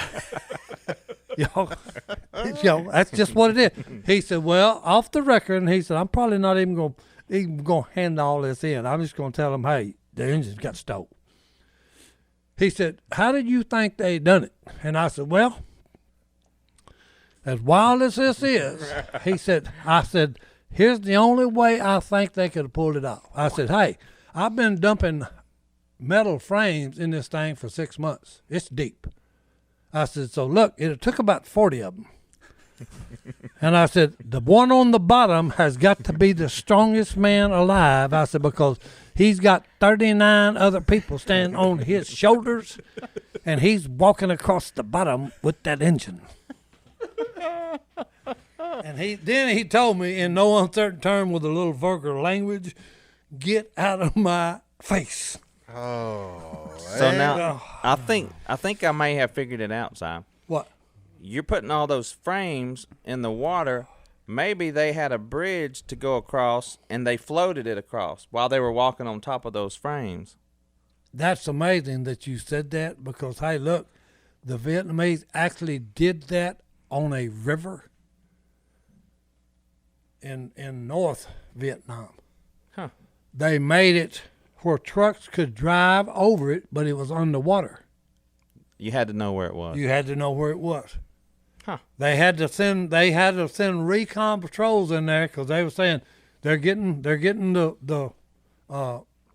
Speaker 3: That's just what it is. He said, well, off the record, and he said, I'm probably not even going to hand all this in. I'm just going to tell them, hey, the engine got stole. He said, how did you think they done it? And I said, well, as wild as this is, I said, here's the only way I think they could have pulled it off. I said, hey, I've been dumping metal frames in this thing for 6 months. It's deep. I said, so look, it took about 40 of them. And I said, the one on the bottom has got to be the strongest man alive. I said, because he's got 39 other people standing on his shoulders, and he's walking across the bottom with that engine. And he told me in no uncertain term with a little vulgar language, get out of my face.
Speaker 1: Oh,
Speaker 2: So now, I think I may have figured it out, Si.
Speaker 3: What?
Speaker 2: You're putting all those frames in the water. Maybe they had a bridge to go across, and they floated it across while they were walking on top of those frames.
Speaker 3: That's amazing that you said that, because, hey, look, the Vietnamese actually did that on a river in North Vietnam.
Speaker 2: Huh.
Speaker 3: They made it where trucks could drive over it, but it was underwater.
Speaker 2: You had to know where it was.
Speaker 3: You had to know where it was.
Speaker 2: Huh.
Speaker 3: They had to send recon patrols in there, because they were saying they're getting the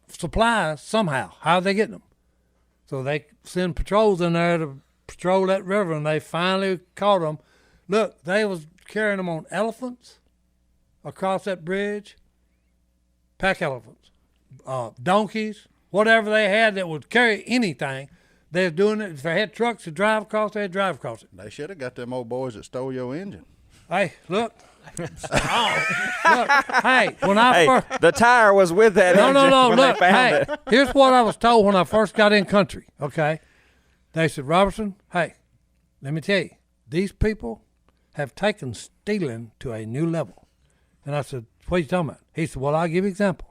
Speaker 3: supplies somehow. How are they getting them? So they send patrols in there to patrol that river, and they finally caught them. Look, they was carrying them on elephants across that bridge, pack elephants, donkeys, whatever they had that would carry anything. They was doing it. If they had trucks to drive across, they'd drive across it.
Speaker 1: They should have got them old boys that stole your engine.
Speaker 3: Hey, look. Look, hey, when I first...
Speaker 2: The tire was with that engine
Speaker 3: No,
Speaker 2: when
Speaker 3: look,
Speaker 2: they found
Speaker 3: hey,
Speaker 2: it.
Speaker 3: here's what I was told when I first got in country, okay? They said, Robertson, hey, let me tell you, these people have taken stealing to a new level. And I said, what are you talking about? He said, well, I'll give you an example.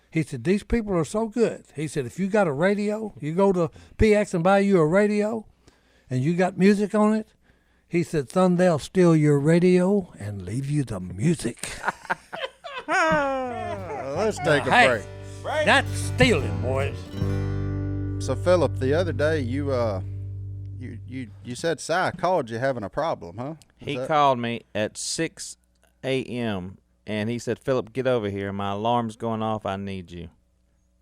Speaker 3: He said, these people are so good. He said, if you got a radio, you go to PX and buy you a radio, and you got music on it, he said, son, they'll steal your radio and leave you the music.
Speaker 1: Let's take a
Speaker 3: Hey,
Speaker 1: break.
Speaker 3: that's stealing, boys.
Speaker 1: So, Phillip, the other day you said Si called you having a problem, huh?
Speaker 2: He called me at 6 a.m. and he said, Phillip, get over here. My alarm's going off. I need you.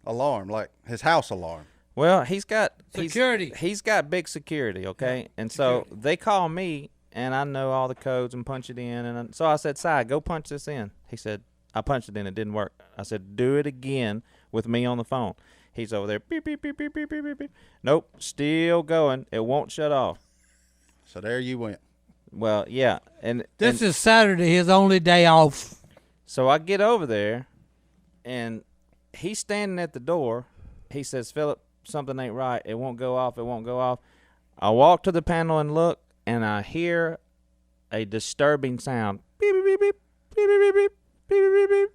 Speaker 1: Alarm, like his house alarm.
Speaker 2: Well, he's got
Speaker 3: Security.
Speaker 2: He's got big security, okay? And so they call me, and I know all the codes and punch it in. And so I said, Si, go punch this in. He said, I punched it in. It didn't work. I said, do it again with me on the phone. He's over there. Beep, beep, beep, beep, beep, beep, beep. Nope, still going. It won't shut off.
Speaker 1: So there you went.
Speaker 2: Well, yeah.
Speaker 3: This is Saturday, his only day off.
Speaker 2: So I get over there, and he's standing at the door. He says, Phillip, something ain't right. It won't go off. It won't go off. I walk to the panel and look, and I hear a disturbing sound. Beep, beep, beep, beep, beep, beep, beep, beep, beep, beep, beep.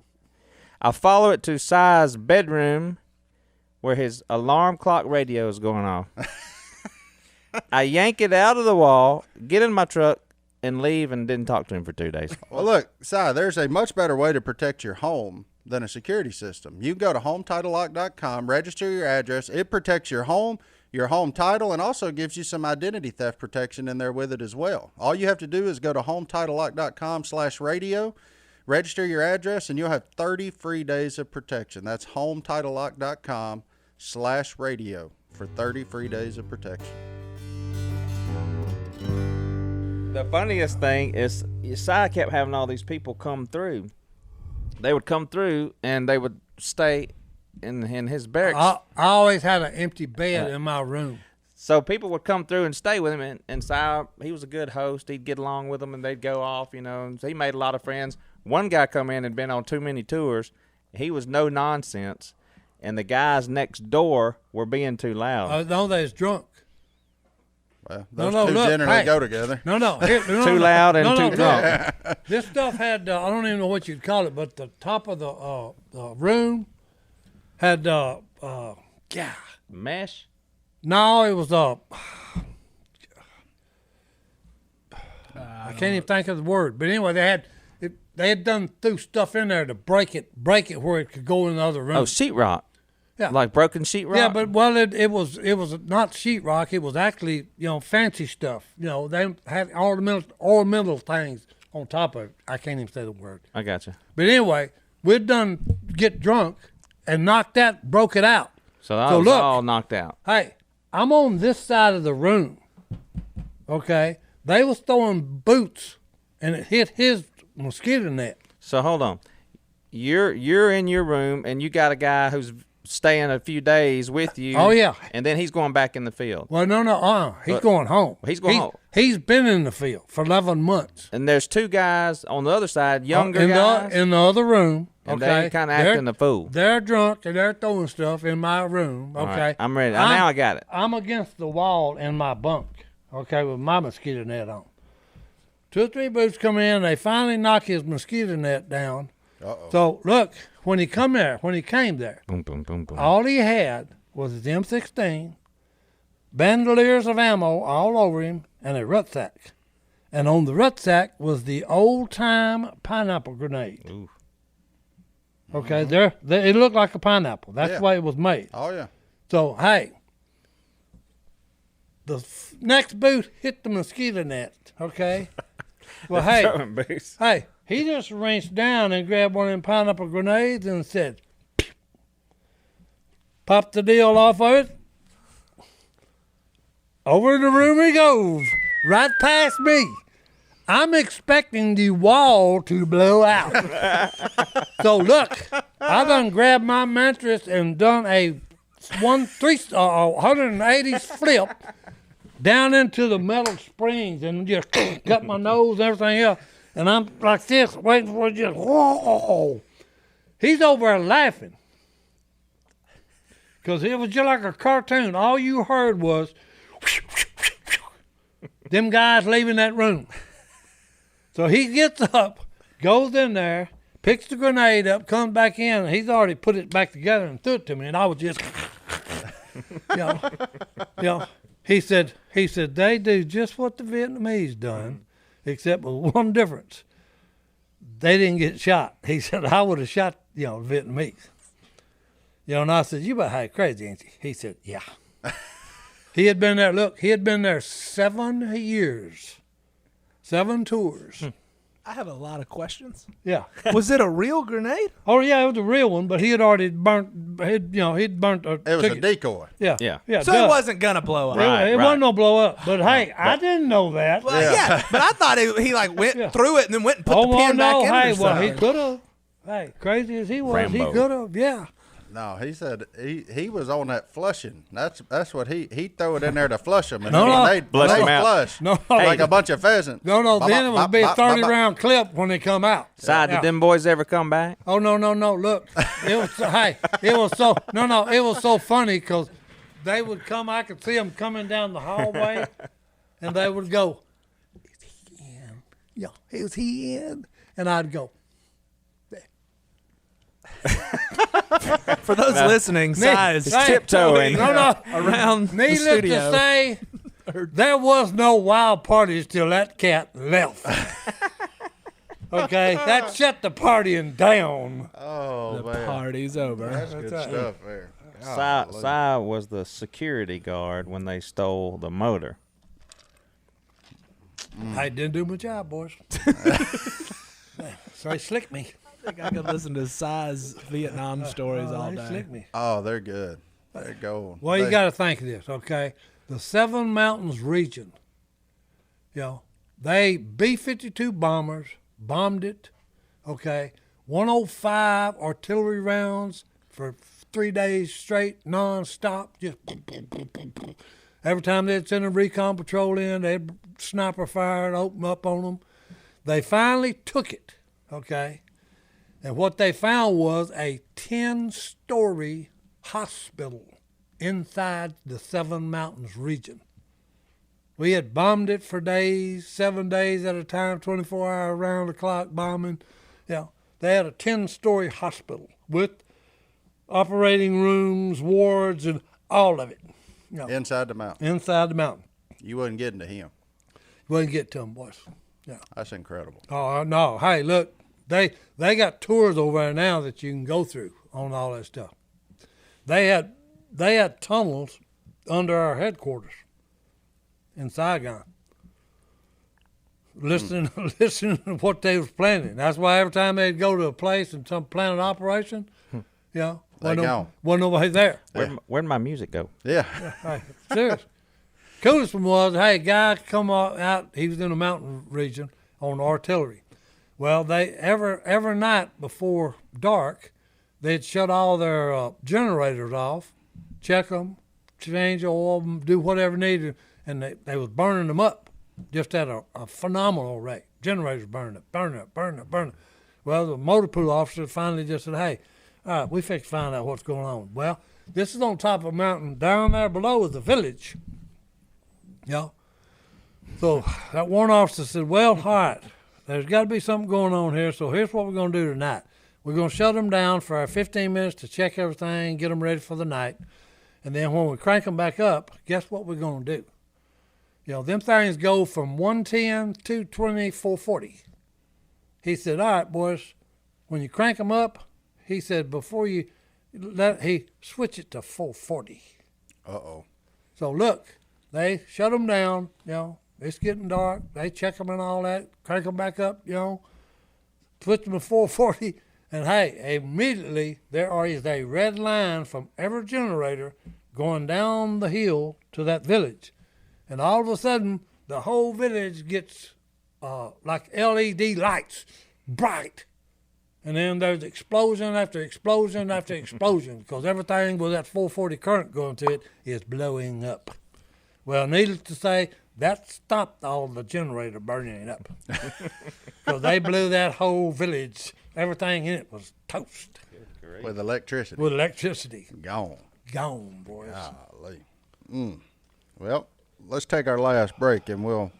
Speaker 2: I follow it to Si's bedroom where his alarm clock radio is going off. I yank it out of the wall, get in my truck, and leave, and didn't talk to him for 2 days.
Speaker 1: Well, look, Si, there's a much better way to protect your home than a security system. You can go to HomeTitleLock.com, register your address. It protects your home title, and also gives you some identity theft protection in there with it as well. All you have to do is go to HomeTitleLock.com/radio, Register your address, and you'll have 30 free days of protection. That's HomeTitleLock.com/radio for 30 free days of protection.
Speaker 2: The funniest thing is, Si kept having all these people come through. They would come through, and they would stay in his barracks.
Speaker 3: I always had an empty bed in my room.
Speaker 2: So people would come through and stay with him, and Si, he was a good host. He'd get along with them, and they'd go off, you know. And so he made a lot of friends. One guy come in and had been on too many tours. He was no nonsense, and the guys next door were being too loud.
Speaker 3: No, they was drunk.
Speaker 1: Well, those two generally go together.
Speaker 3: No.
Speaker 2: Too loud and too drunk.
Speaker 3: This stuff had, I don't even know what you'd call it, but the top of the room had,
Speaker 2: Mesh?
Speaker 3: No, it was, I can't even think of the word. But anyway, they had done threw stuff in there to break it where it could go in the other room.
Speaker 2: Oh, sheetrock.
Speaker 3: Yeah.
Speaker 2: Like broken sheetrock?
Speaker 3: Yeah, but it was not sheetrock. It was actually, fancy stuff. They had ornamental things on top of it. I can't even say the word.
Speaker 2: I got you.
Speaker 3: But anyway, we'd done get drunk and broke it out.
Speaker 2: So that was all knocked out.
Speaker 3: Hey, I'm on this side of the room. Okay, they was throwing boots, and it hit his mosquito net.
Speaker 2: So hold on. You're in your room, and you got a guy who's staying a few days with you.
Speaker 3: Oh, yeah.
Speaker 2: And then he's going back in the field.
Speaker 3: Well, no, he's going home.
Speaker 2: He's going home.
Speaker 3: He's been in the field for 11 months.
Speaker 2: And there's two guys on the other side, younger guys.
Speaker 3: In the other room.
Speaker 2: And
Speaker 3: okay,
Speaker 2: they kind of acting the fool.
Speaker 3: They're drunk and they're throwing stuff in my room. Okay,
Speaker 2: right, I'm ready. Now I got it.
Speaker 3: I'm against the wall in my bunk. Okay, with my mosquito net on. 2 or 3 boots come in. They finally knock his mosquito net down.
Speaker 1: Uh-oh.
Speaker 3: So look, when he came there,
Speaker 2: Boom, boom, boom, boom.
Speaker 3: all he had was his M16, bandoliers of ammo all over him, and a rucksack. And on the rucksack was the old-time pineapple grenade.
Speaker 2: Ooh.
Speaker 3: Okay, it looked like a pineapple. That's the way it was made.
Speaker 1: Oh, yeah.
Speaker 3: So, hey, the next boot hit the mosquito net, okay? Well, hey, he just reached down and grabbed one of them pineapple grenades and said, pew. Popped the deal off of it. Over in the room he goes, right past me. I'm expecting the wall to blow out. So look, I done grabbed my mattress and done a 180 flip down into the metal springs and just got my nose and everything else. And I'm like this, waiting for it just, whoa. He's over there laughing. Because it was just like a cartoon. All you heard was them guys leaving that room. So he gets up, goes in there, picks the grenade up, comes back in, and he's already put it back together and threw it to me. And I was just, He said, they do just what the Vietnamese done, except with one difference. They didn't get shot. He said, I would have shot, the Vietnamese. And I said, you about high crazy, ain't you? He said, yeah. He had been there 7 years. 7 tours.
Speaker 4: I have a lot of questions.
Speaker 3: Yeah.
Speaker 4: Was it a real grenade?
Speaker 3: Oh, yeah, it was a real one, but he had already burnt, he'd burnt a
Speaker 1: It was a decoy.
Speaker 3: Yeah.
Speaker 4: So it wasn't going to blow up.
Speaker 3: It wasn't no blow up. But hey, I didn't know that.
Speaker 4: Well, yeah, but I thought he went through it and then went and put the pin back in.
Speaker 3: Hey, well, he could have. Hey, crazy as he was,
Speaker 2: Rambo.
Speaker 3: he could have, yeah.
Speaker 1: No, he said he was on that flushing. That's what he threw it in there to flush them. And
Speaker 3: No.
Speaker 1: they
Speaker 2: Flush 'em out.
Speaker 1: flush.
Speaker 3: No.
Speaker 1: Like a bunch of pheasants.
Speaker 3: No, then it would be a 30-round clip when they come out.
Speaker 2: Side, did them boys ever come back?
Speaker 3: Oh, no, look. It was, it was so funny because they would come, I could see them coming down the hallway, and they would go, is he in? Yeah, is he in? And I'd go,
Speaker 4: For those listening, size
Speaker 2: tiptoeing
Speaker 4: around the
Speaker 3: needless
Speaker 4: studio.
Speaker 3: to say, there was no wild parties till that cat left. Okay, that shut the partying down.
Speaker 1: Oh,
Speaker 4: The
Speaker 1: man.
Speaker 4: party's over.
Speaker 1: That's good stuff there.
Speaker 2: Si was the security guard when they stole the motor.
Speaker 3: I didn't do my job, boys. So they slicked me.
Speaker 4: I think I could listen to Si's Vietnam stories all
Speaker 3: They
Speaker 4: day.
Speaker 3: slicked me.
Speaker 1: Oh, they're good. They're gold.
Speaker 3: Well, you got to think of this, okay? The Seven Mountains region, they B-52 bombers bombed it, okay? 105 artillery rounds for 3 days straight, nonstop. Just every time they'd send a recon patrol in, they'd sniper fire and open up on them. They finally took it, okay? And what they found was a 10-story hospital inside the Seven Mountains region. We had bombed it for days, 7 days at a time, 24-hour round-the-clock bombing. They had a 10-story hospital with operating rooms, wards, and all of it.
Speaker 1: Inside the mountain.
Speaker 3: Inside the mountain.
Speaker 1: You wasn't getting to him.
Speaker 3: You wouldn't get to them, boys. Yeah.
Speaker 1: That's incredible.
Speaker 3: Oh, no. Hey, look, they got tours over there now that you can go through on all that stuff. They had tunnels under our headquarters in Saigon. Listening to what they was planning. That's why every time they'd go to a place and some plan an operation,
Speaker 1: They gone.
Speaker 3: wasn't nobody there.
Speaker 2: Where'd my music go?
Speaker 1: Yeah.
Speaker 3: Hey, serious. Coolest one was, hey, guy come out. He was in the mountain region on artillery. Well, they every night before dark, they'd shut all their generators off, check them, change oil, do whatever needed, and they was burning them up just at a phenomenal rate. Generators burning up. Well, the motor pool officer finally just said, hey, all right, we fix to find out what's going on. Well, this is on top of a mountain. Down there below is a village. So that warrant officer said, well, all right, there's got to be something going on here, so here's what we're going to do tonight. We're going to shut them down for our 15 minutes to check everything, get them ready for the night. And then when we crank them back up, guess what we're going to do? Them things go from 110, 220, 440. He said, all right, boys, when you crank them up, he said, before you he switch it to 440.
Speaker 1: Uh-oh.
Speaker 3: So look, they shut them down, it's getting dark. They check them and all that, crank them back up, switch them to 440. And hey, immediately there is a red line from every generator going down the hill to that village. And all of a sudden, the whole village gets like LED lights, bright. And then there's explosion after explosion after explosion because everything with that 440 current going to it is blowing up. Well, needless to say, that stopped all the generator burning up because they blew that whole village. Everything in it was toast.
Speaker 1: With electricity.
Speaker 3: With electricity.
Speaker 1: Gone.
Speaker 3: Gone, boys.
Speaker 1: Golly. Well, let's take our last break and we'll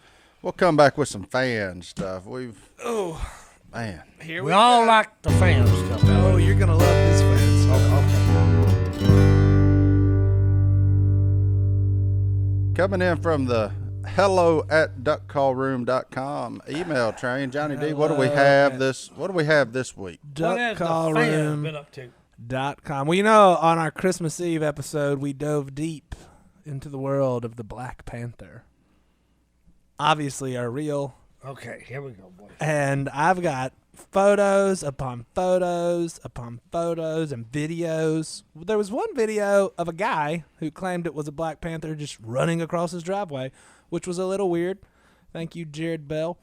Speaker 1: come back with some fan stuff. Man.
Speaker 3: We all like the fan stuff.
Speaker 4: Oh, you're going to love this fan stuff.
Speaker 1: Coming in from the hello@duckcallroom.com email train, Johnny D. What do we have this week?
Speaker 3: What has the fan been up to?
Speaker 4: .com. Well, on our Christmas Eve episode, we dove deep into the world of the Black Panther. Obviously, are real.
Speaker 3: Okay, here we go, boys.
Speaker 4: And I've got photos upon photos upon photos and videos. There was one video of a guy who claimed it was a Black Panther just running across his driveway, which was a little weird. Thank you, Jared Bell.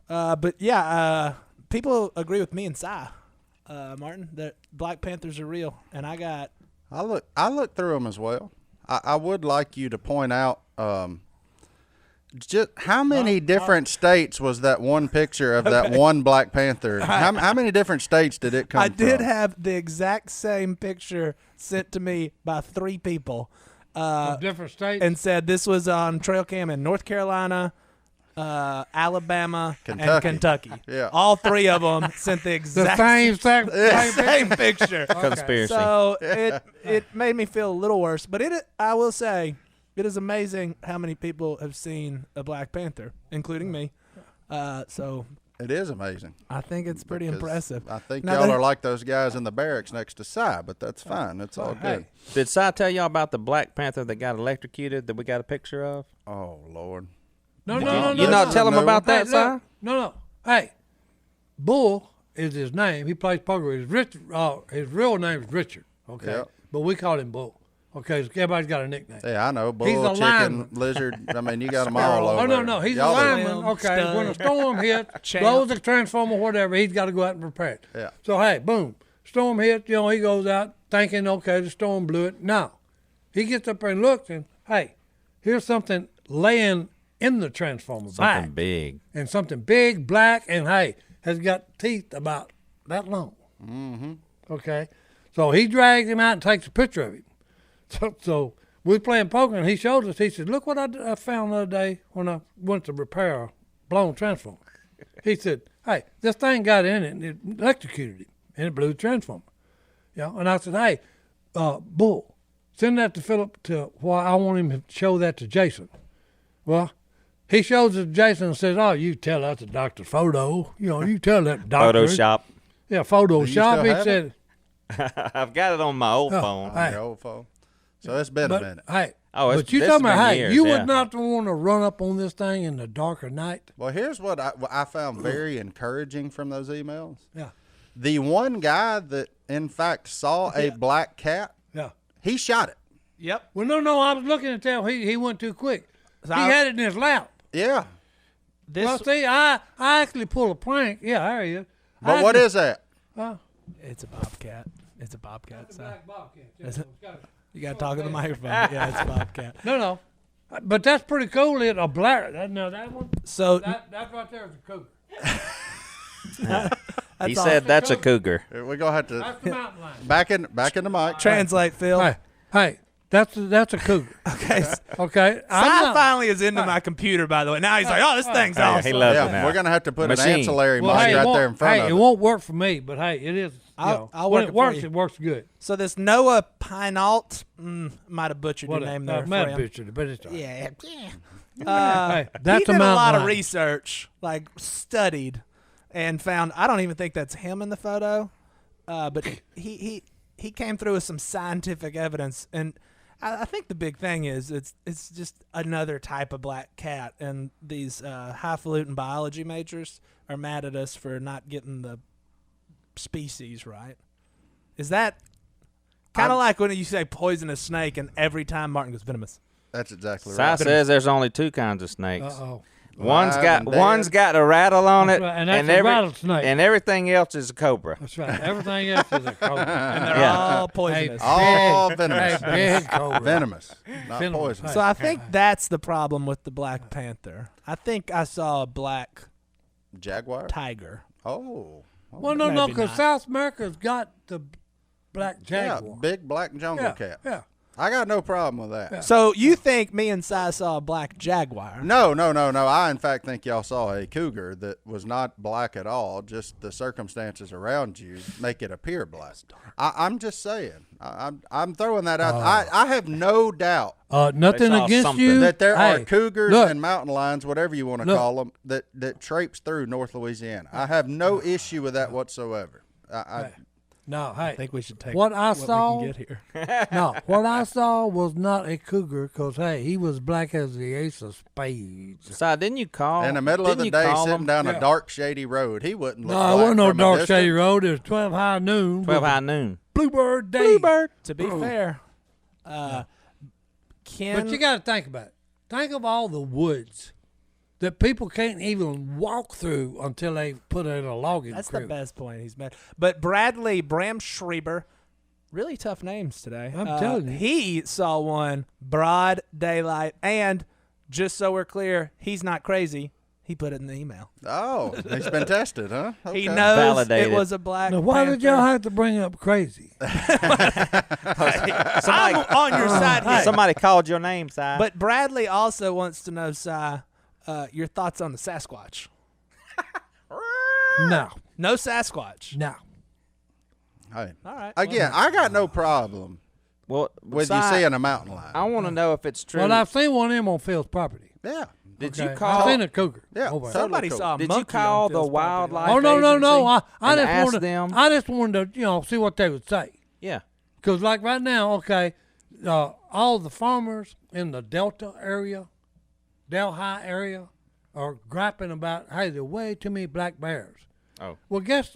Speaker 4: But yeah, people agree with me and Si, Martin, that Black Panthers are real. And I
Speaker 1: looked through them as well. I would like you to point out just how many different states was that one picture of that one Black Panther? How many different states did it come from?
Speaker 4: I did have the exact same picture sent to me by 3 people.
Speaker 3: Different states?
Speaker 4: And said this was on trail cam in North Carolina, Alabama, and Kentucky.
Speaker 1: Yeah.
Speaker 4: All 3 of them sent the exact same picture.
Speaker 2: Conspiracy.
Speaker 4: So it made me feel a little worse. But I will say, it is amazing how many people have seen a Black Panther, including me. So
Speaker 1: it is amazing.
Speaker 4: I think it's pretty impressive.
Speaker 1: I think y'all are like those guys in the barracks next to Si, but that's fine. It's all good.
Speaker 2: Did Si tell y'all about the Black Panther that got electrocuted that we got a picture of?
Speaker 1: Oh, Lord.
Speaker 3: No.
Speaker 2: You not tell them about that, Si?
Speaker 3: No. Hey, Bull is his name. He plays poker. His real name is Richard. Okay,
Speaker 1: Yep.
Speaker 3: but we call him Bull. Okay, so everybody's got a nickname.
Speaker 1: Yeah, I know. Bull,
Speaker 3: He's a
Speaker 1: chicken,
Speaker 3: lineman.
Speaker 1: lizard. I mean, you got them all over.
Speaker 3: Oh, no. He's a
Speaker 1: Y'all are-
Speaker 3: lineman. Okay,
Speaker 4: Stud.
Speaker 3: when a storm hits,
Speaker 4: Champ.
Speaker 3: blows a transformer, whatever, he's got to go out and repair it.
Speaker 1: Yeah.
Speaker 3: So, hey, boom. Storm hits, he goes out thinking, okay, the storm blew it. No. He gets up there and looks and, hey, here's something laying in the transformer.
Speaker 2: Something
Speaker 3: back.
Speaker 2: big.
Speaker 3: And something big, black, and, hey, has got teeth about that long. Mm-hmm. Okay. So he drags him out and takes a picture of him. So we playing poker, and he showed us. He said, "Look what I found the other day when I went to repair a blown transformer." He said, "Hey, this thing got in it and it electrocuted him, and it blew the transformer." And I said, "Hey, Bull, send that to Phillip to why I want him to show that to Jason." Well, he shows it to Jason and says, "Oh, you tell that's a doctor's photo. You tell that doctor."
Speaker 2: Photoshop.
Speaker 3: Yeah, Photoshop.
Speaker 1: still
Speaker 3: He
Speaker 1: have
Speaker 3: said,
Speaker 2: I've got it on my old
Speaker 3: Oh,
Speaker 2: phone.
Speaker 3: hey.
Speaker 1: The old phone. So it's been a
Speaker 3: "But
Speaker 1: minute.
Speaker 3: hey,
Speaker 2: Oh,
Speaker 3: but you
Speaker 2: this
Speaker 3: talking
Speaker 2: has
Speaker 3: about
Speaker 2: been
Speaker 3: hey,
Speaker 2: years,
Speaker 3: you
Speaker 2: yeah.
Speaker 3: would not want to run up on this thing in the dark of night."
Speaker 1: Well, here's what I found very encouraging from those emails.
Speaker 3: Yeah,
Speaker 1: The one guy that, in fact, saw a black cat,
Speaker 3: yeah.
Speaker 1: he shot it.
Speaker 4: Yep.
Speaker 3: Well, no, I was looking to tell he went too quick.
Speaker 4: So
Speaker 3: He had it in his lap.
Speaker 1: Yeah.
Speaker 4: This
Speaker 3: Well, see, I actually pull a prank. Yeah, there he is.
Speaker 1: But what is that?
Speaker 4: it's a bobcat. It's a bobcat. So
Speaker 3: bobcat.
Speaker 4: Is it? You got to talk in the microphone. Yeah, it's a bobcat.
Speaker 3: No. But that's pretty cool. It a black. That one.
Speaker 4: So
Speaker 3: That right there is a cougar.
Speaker 2: He
Speaker 4: all.
Speaker 2: said that's a cougar.
Speaker 1: We're going to have to
Speaker 3: That's the mountain lion.
Speaker 1: back in the mic.
Speaker 4: translate, Phil.
Speaker 3: Hey, that's a cougar.
Speaker 4: Okay.
Speaker 3: Okay.
Speaker 4: Si
Speaker 3: I'm not-
Speaker 4: finally is into my computer, by the way. Now he's like, "Oh, this thing's
Speaker 2: Hey,
Speaker 4: awesome."
Speaker 2: he loves it
Speaker 1: Yeah,
Speaker 2: now.
Speaker 1: we're going to have to put
Speaker 2: Machine.
Speaker 1: an ancillary
Speaker 3: Well,
Speaker 1: mic
Speaker 3: hey,
Speaker 1: right there in front of
Speaker 3: it
Speaker 1: it.
Speaker 3: won't work for me, but hey, it is.
Speaker 4: I'll
Speaker 3: when
Speaker 4: work
Speaker 3: it
Speaker 4: it for
Speaker 3: works,
Speaker 4: you.
Speaker 3: it works good.
Speaker 4: So this Noah Pineault, might have butchered your name there.
Speaker 3: Mad
Speaker 4: friend.
Speaker 3: picture, but it's all right.
Speaker 4: Yeah.
Speaker 3: Hey,
Speaker 4: He
Speaker 3: that's
Speaker 4: did
Speaker 3: a
Speaker 4: a
Speaker 3: mountain
Speaker 4: lot of
Speaker 3: lion.
Speaker 4: research, like studied, and found. I don't even think that's him in the photo, but he came through with some scientific evidence, and I think the big thing is it's just another type of black cat, and these highfalutin biology majors are mad at us for not getting the species right. Is that kind of like when you say poisonous snake, and every time Martin goes venomous?
Speaker 1: That's exactly
Speaker 2: Si
Speaker 1: right.
Speaker 2: says there's only two kinds of snakes.
Speaker 3: Uh-oh.
Speaker 2: One's
Speaker 1: Live
Speaker 2: got
Speaker 1: and dead.
Speaker 2: one's got a rattle on
Speaker 3: That's
Speaker 2: it,
Speaker 3: right, and that's a rattlesnake.
Speaker 2: and everything else is a cobra.
Speaker 3: That's right. Everything else is a cobra.
Speaker 4: And they're
Speaker 2: Yeah.
Speaker 4: all poisonous.
Speaker 1: All
Speaker 3: Big-
Speaker 1: venomous.
Speaker 3: hey, big cobra.
Speaker 1: Venomous, not
Speaker 3: Venomous.
Speaker 1: poisonous.
Speaker 4: So I think that's the problem with the Black Panther. I think I saw a black
Speaker 1: Jaguar?
Speaker 4: tiger.
Speaker 1: Oh.
Speaker 3: Well, no,
Speaker 4: Maybe
Speaker 3: because
Speaker 4: not.
Speaker 3: South America's got the black
Speaker 1: Yeah,
Speaker 3: jaguar.
Speaker 1: big black jungle
Speaker 3: Yeah,
Speaker 1: cat.
Speaker 3: yeah.
Speaker 1: I got no problem with that.
Speaker 4: So you think me and Si saw a black jaguar?
Speaker 1: No. I, in fact, think y'all saw a cougar that was not black at all. Just the circumstances around you make it appear black. I'm just saying. I'm throwing that out. I have no doubt
Speaker 3: Nothing
Speaker 2: They saw
Speaker 3: against
Speaker 2: something.
Speaker 3: you.
Speaker 1: that there are
Speaker 3: Hey,
Speaker 1: cougars
Speaker 3: look,
Speaker 1: and mountain lions, whatever you want to
Speaker 3: Look.
Speaker 1: call them, that traipse through North Louisiana. I have no issue with that whatsoever.
Speaker 3: No, hey.
Speaker 4: I think we should take
Speaker 3: What I saw-
Speaker 4: we can get here.
Speaker 3: No, what I saw was not a cougar because, hey, he was black as the ace of spades.
Speaker 2: Si, didn't you call
Speaker 1: In the middle of
Speaker 2: didn't
Speaker 1: the
Speaker 2: you
Speaker 1: day,
Speaker 2: call
Speaker 1: sitting
Speaker 2: him?
Speaker 1: down
Speaker 3: Yeah.
Speaker 1: a dark, shady road, he wouldn't look
Speaker 3: No,
Speaker 1: black
Speaker 3: it wasn't no
Speaker 1: from a
Speaker 3: dark,
Speaker 1: distance.
Speaker 3: shady road. It was 12 high noon.
Speaker 2: 12
Speaker 3: with
Speaker 2: high noon.
Speaker 3: Bluebird day.
Speaker 4: To be fair, Ken.
Speaker 3: But you got to think about it. Think of all the woods that people can't even walk through until they put in a logging
Speaker 4: that's
Speaker 3: crew.
Speaker 4: the best point he's made. But Bradley Bramschreiber, really tough names today.
Speaker 3: I'm telling you.
Speaker 4: He saw one broad daylight, and just so we're clear, he's not crazy. He put it in the email.
Speaker 1: Oh, he's been tested, huh?
Speaker 4: He
Speaker 1: Okay.
Speaker 4: knows
Speaker 2: Validated.
Speaker 4: it was a black.
Speaker 3: Now, why did
Speaker 4: panther.
Speaker 3: y'all have to bring up crazy?
Speaker 4: I'm on your side here.
Speaker 2: Somebody called your name, Si.
Speaker 4: But Bradley also wants to know, Si, your thoughts on the Sasquatch.
Speaker 3: No.
Speaker 4: No Sasquatch.
Speaker 3: No.
Speaker 1: Hey,
Speaker 4: All right.
Speaker 1: again, I got no problem
Speaker 2: well,
Speaker 1: with
Speaker 2: Si,
Speaker 1: you seeing a mountain lion.
Speaker 2: I want to know if it's true.
Speaker 3: Well, I've seen one of them on Phil's property.
Speaker 1: Yeah.
Speaker 2: Did
Speaker 3: Okay?
Speaker 2: you call?
Speaker 3: I've seen a cougar.
Speaker 1: Yeah,
Speaker 3: over there.
Speaker 4: Somebody
Speaker 1: Totally
Speaker 4: saw a
Speaker 2: Did
Speaker 4: monkey
Speaker 2: you call
Speaker 4: on
Speaker 2: the
Speaker 4: Phil's property.
Speaker 2: wildlife?
Speaker 3: Oh, no. I
Speaker 2: and
Speaker 3: just
Speaker 2: ask
Speaker 3: wanted
Speaker 2: them?
Speaker 3: I just wanted to, see what they would say.
Speaker 2: Yeah.
Speaker 3: Because, like, right now, okay, all the farmers in the Delta area, Delhi area, are griping about, hey, there are way too many black bears.
Speaker 2: Oh.
Speaker 3: Well, guess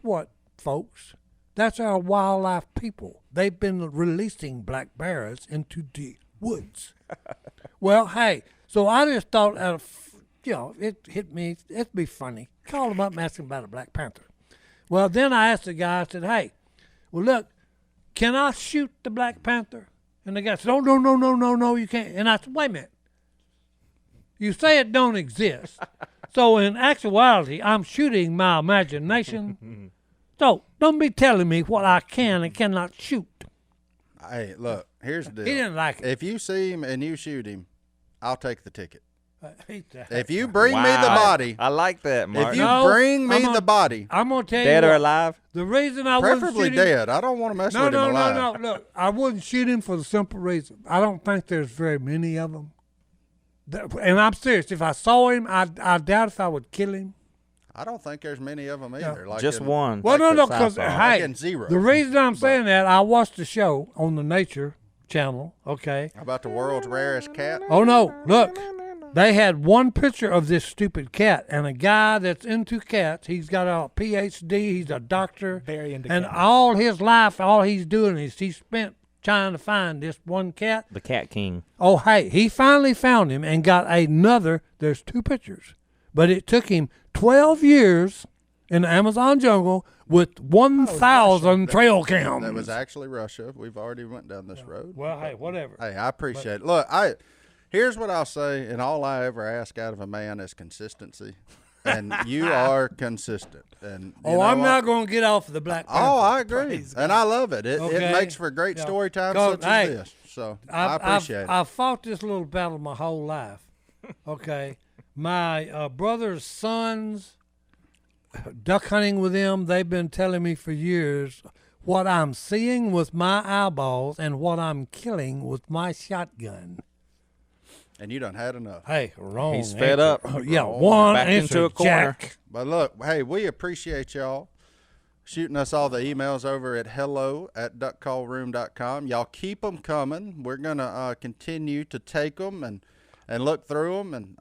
Speaker 3: what, folks? That's our wildlife people. They've been releasing black bears into the woods. Well, hey, so I just thought, it hit me. It'd be funny. Call them up and ask them about a black panther. Well, then I asked the guy, I said, hey, well, look, can I shoot the black panther? And the guy said, oh, no, you can't. And I said, wait a minute. You say it don't exist. So in actuality, I'm shooting my imagination. So don't be telling me what I can and cannot shoot.
Speaker 1: Hey, look, here's the deal.
Speaker 3: He didn't like it.
Speaker 1: If you see him and you shoot him, I'll take the ticket.
Speaker 3: If
Speaker 1: If you bring me the body,
Speaker 2: I like that, Mark.
Speaker 1: if you bring me the body,
Speaker 3: I'm gonna tell
Speaker 2: Dead
Speaker 3: you
Speaker 2: or
Speaker 3: what,
Speaker 2: alive?
Speaker 3: the reason I wouldn't
Speaker 1: preferably
Speaker 3: shoot him,
Speaker 1: dead. I don't want to mess with him alive.
Speaker 3: No. Look, I wouldn't shoot him for the simple reason. I don't think there's very many of them. And I'm serious. If I saw him, I doubt if I would kill him.
Speaker 1: I don't think there's many of them either. Like
Speaker 2: Just
Speaker 1: in-
Speaker 2: one.
Speaker 3: Well,
Speaker 1: Like
Speaker 3: no,
Speaker 1: the
Speaker 3: because
Speaker 2: sci-fi.
Speaker 3: hey,
Speaker 1: Like in Zero.
Speaker 3: the reason I'm saying that, I watched the show on the Nature Channel. Okay.
Speaker 1: How about the world's rarest cat?
Speaker 3: Oh no, look. They had one picture of this stupid cat, and a guy that's into cats, he's got a PhD, he's a doctor,
Speaker 4: Very into
Speaker 3: and
Speaker 4: cats.
Speaker 3: all his life, all he's doing is he spent trying to find this one cat.
Speaker 2: The Cat King.
Speaker 3: Oh, hey, he finally found him and got another. There's two pictures, but it took him 12 years in the Amazon jungle with 1,000 trail cams.
Speaker 1: That was actually Russia. We've already went down this road.
Speaker 3: Well, hey, whatever.
Speaker 1: Hey, I appreciate it. Look, here's what I'll say, and all I ever ask out of a man is consistency. And you are consistent. And you
Speaker 3: Oh,
Speaker 1: know
Speaker 3: I'm
Speaker 1: what?
Speaker 3: not going to get off of the Black Panther.
Speaker 1: Oh, I agree,
Speaker 4: Praise
Speaker 1: and I love it. It
Speaker 3: Okay.
Speaker 1: makes for great
Speaker 3: Yeah.
Speaker 1: story time
Speaker 3: Cause,
Speaker 1: such
Speaker 3: hey,
Speaker 1: as this. So I appreciate it.
Speaker 3: I've fought this little battle my whole life. Okay, my brother's sons, duck hunting with them. They've been telling me for years what I'm seeing with my eyeballs and what I'm killing with my shotgun.
Speaker 1: And you done had enough.
Speaker 3: Hey, wrong.
Speaker 2: He's fed
Speaker 3: answer.
Speaker 2: up.
Speaker 3: Yeah,
Speaker 1: Wrong.
Speaker 3: one
Speaker 2: Back
Speaker 3: answer,
Speaker 2: into a corner.
Speaker 3: Jack.
Speaker 1: But look, hey, we appreciate y'all shooting us all the emails over at hello@duckcallroom.com. Y'all keep them coming. We're going to continue to take them and look through them. And,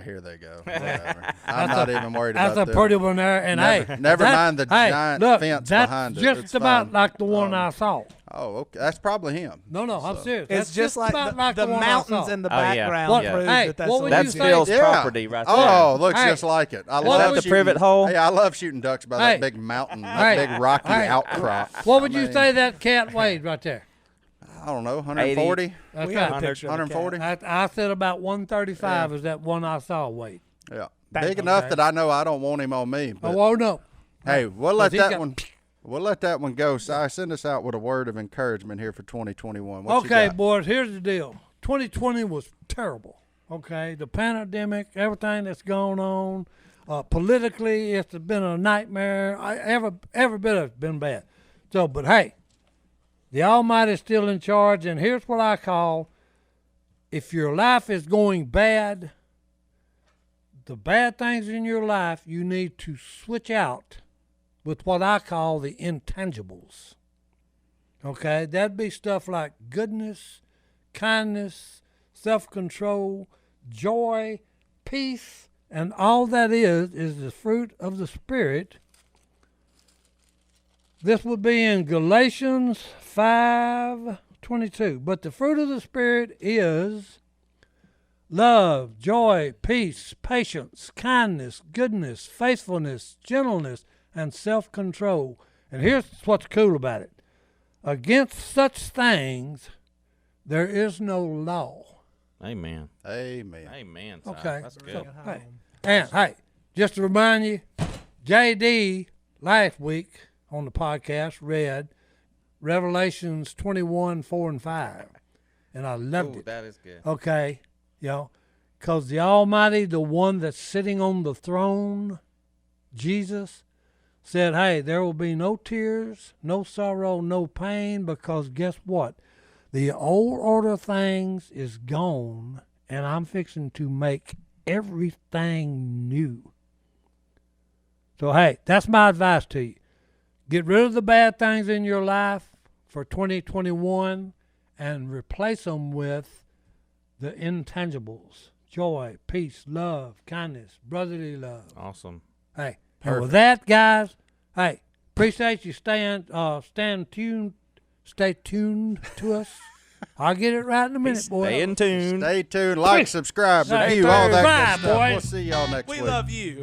Speaker 1: here they go. Whatever. I'm not even worried about
Speaker 3: That's a
Speaker 1: them.
Speaker 3: pretty one there. And
Speaker 1: Never mind the giant
Speaker 3: look,
Speaker 1: fence
Speaker 3: that's
Speaker 1: behind it.
Speaker 3: just
Speaker 1: It's
Speaker 3: about
Speaker 1: fine.
Speaker 3: like the one I saw.
Speaker 1: Oh, okay. That's probably him.
Speaker 3: No, I'm serious.
Speaker 4: It's
Speaker 3: That's
Speaker 4: just like
Speaker 3: about
Speaker 4: the
Speaker 3: one I
Speaker 4: mountains
Speaker 3: saw.
Speaker 4: in the
Speaker 2: Oh, yeah.
Speaker 4: background
Speaker 3: What-
Speaker 4: prove
Speaker 3: hey,
Speaker 4: that that's
Speaker 3: what
Speaker 4: a
Speaker 3: would
Speaker 2: That's
Speaker 3: you
Speaker 4: legit-
Speaker 3: say?
Speaker 2: Phil's
Speaker 1: Yeah.
Speaker 2: property right there.
Speaker 1: Oh, looks
Speaker 3: Hey.
Speaker 1: just like it. I
Speaker 3: Is
Speaker 1: love
Speaker 3: that the
Speaker 1: shooting-
Speaker 2: privet hole?
Speaker 1: Hey, I love shooting ducks by
Speaker 3: Hey.
Speaker 1: that big mountain,
Speaker 3: Hey.
Speaker 1: that big rocky
Speaker 3: Hey.
Speaker 1: outcrop.
Speaker 3: What would
Speaker 1: I
Speaker 3: you
Speaker 1: mean,
Speaker 3: say that cat weighed right there?
Speaker 1: I don't know, 140?
Speaker 3: That's
Speaker 4: We got a
Speaker 3: right.
Speaker 4: picture of the
Speaker 1: 140?
Speaker 4: cat.
Speaker 3: I said about 135 is that one I saw weighed.
Speaker 1: Yeah.
Speaker 4: Bang.
Speaker 1: Big enough
Speaker 3: Okay.
Speaker 1: that I know I don't want him on me. But,
Speaker 3: Oh, no.
Speaker 1: hey, we'll let
Speaker 3: he's
Speaker 1: that
Speaker 3: got-
Speaker 1: one. We'll let that one go. Si, send us out with a word of encouragement here for 2021. What you
Speaker 3: Okay,
Speaker 1: got?
Speaker 3: boys, here's the deal. 2020 was terrible. Okay, the pandemic, everything that's going on, politically, it's been a nightmare. Every bit of it's been bad. So, but hey, the Almighty's still in charge, and here's what I call: if your life is going bad, the bad things in your life, you need to switch out with what I call the intangibles. Okay, that'd be stuff like goodness, kindness, self-control, joy, peace, and all that is the fruit of the Spirit. This would be in Galatians 5:22. But the fruit of the Spirit is love, joy, peace, patience, kindness, goodness, faithfulness, gentleness, and self-control. And here's what's cool about it. Against such things, there is no law.
Speaker 2: Amen.
Speaker 1: Amen.
Speaker 2: Amen. Si.
Speaker 3: Okay.
Speaker 2: That's good.
Speaker 3: So, hey, and hey, just to remind you, JD last week on the podcast read Revelations 21:4-5, and I loved
Speaker 2: Ooh,
Speaker 3: it.
Speaker 2: that is good.
Speaker 3: Okay, because the Almighty, the one that's sitting on the throne, Jesus, said, hey, there will be no tears, no sorrow, no pain, because guess what? The old order of things is gone, and I'm fixing to make everything new. So, hey, that's my advice to you. Get rid of the bad things in your life for 2021 and replace them with the intangibles: joy, peace, love, kindness, brotherly love.
Speaker 2: Awesome.
Speaker 3: Hey, And with that, guys, hey, appreciate you staying tuned. Stay tuned to us. I'll get it right in a minute, boy.
Speaker 2: Stay in tune.
Speaker 1: Stay tuned. Like, subscribe,
Speaker 3: Stay
Speaker 1: review, all that
Speaker 3: tuned. Bye,
Speaker 1: good stuff.
Speaker 3: boy.
Speaker 1: We'll see y'all next
Speaker 4: We
Speaker 1: week.
Speaker 4: love you.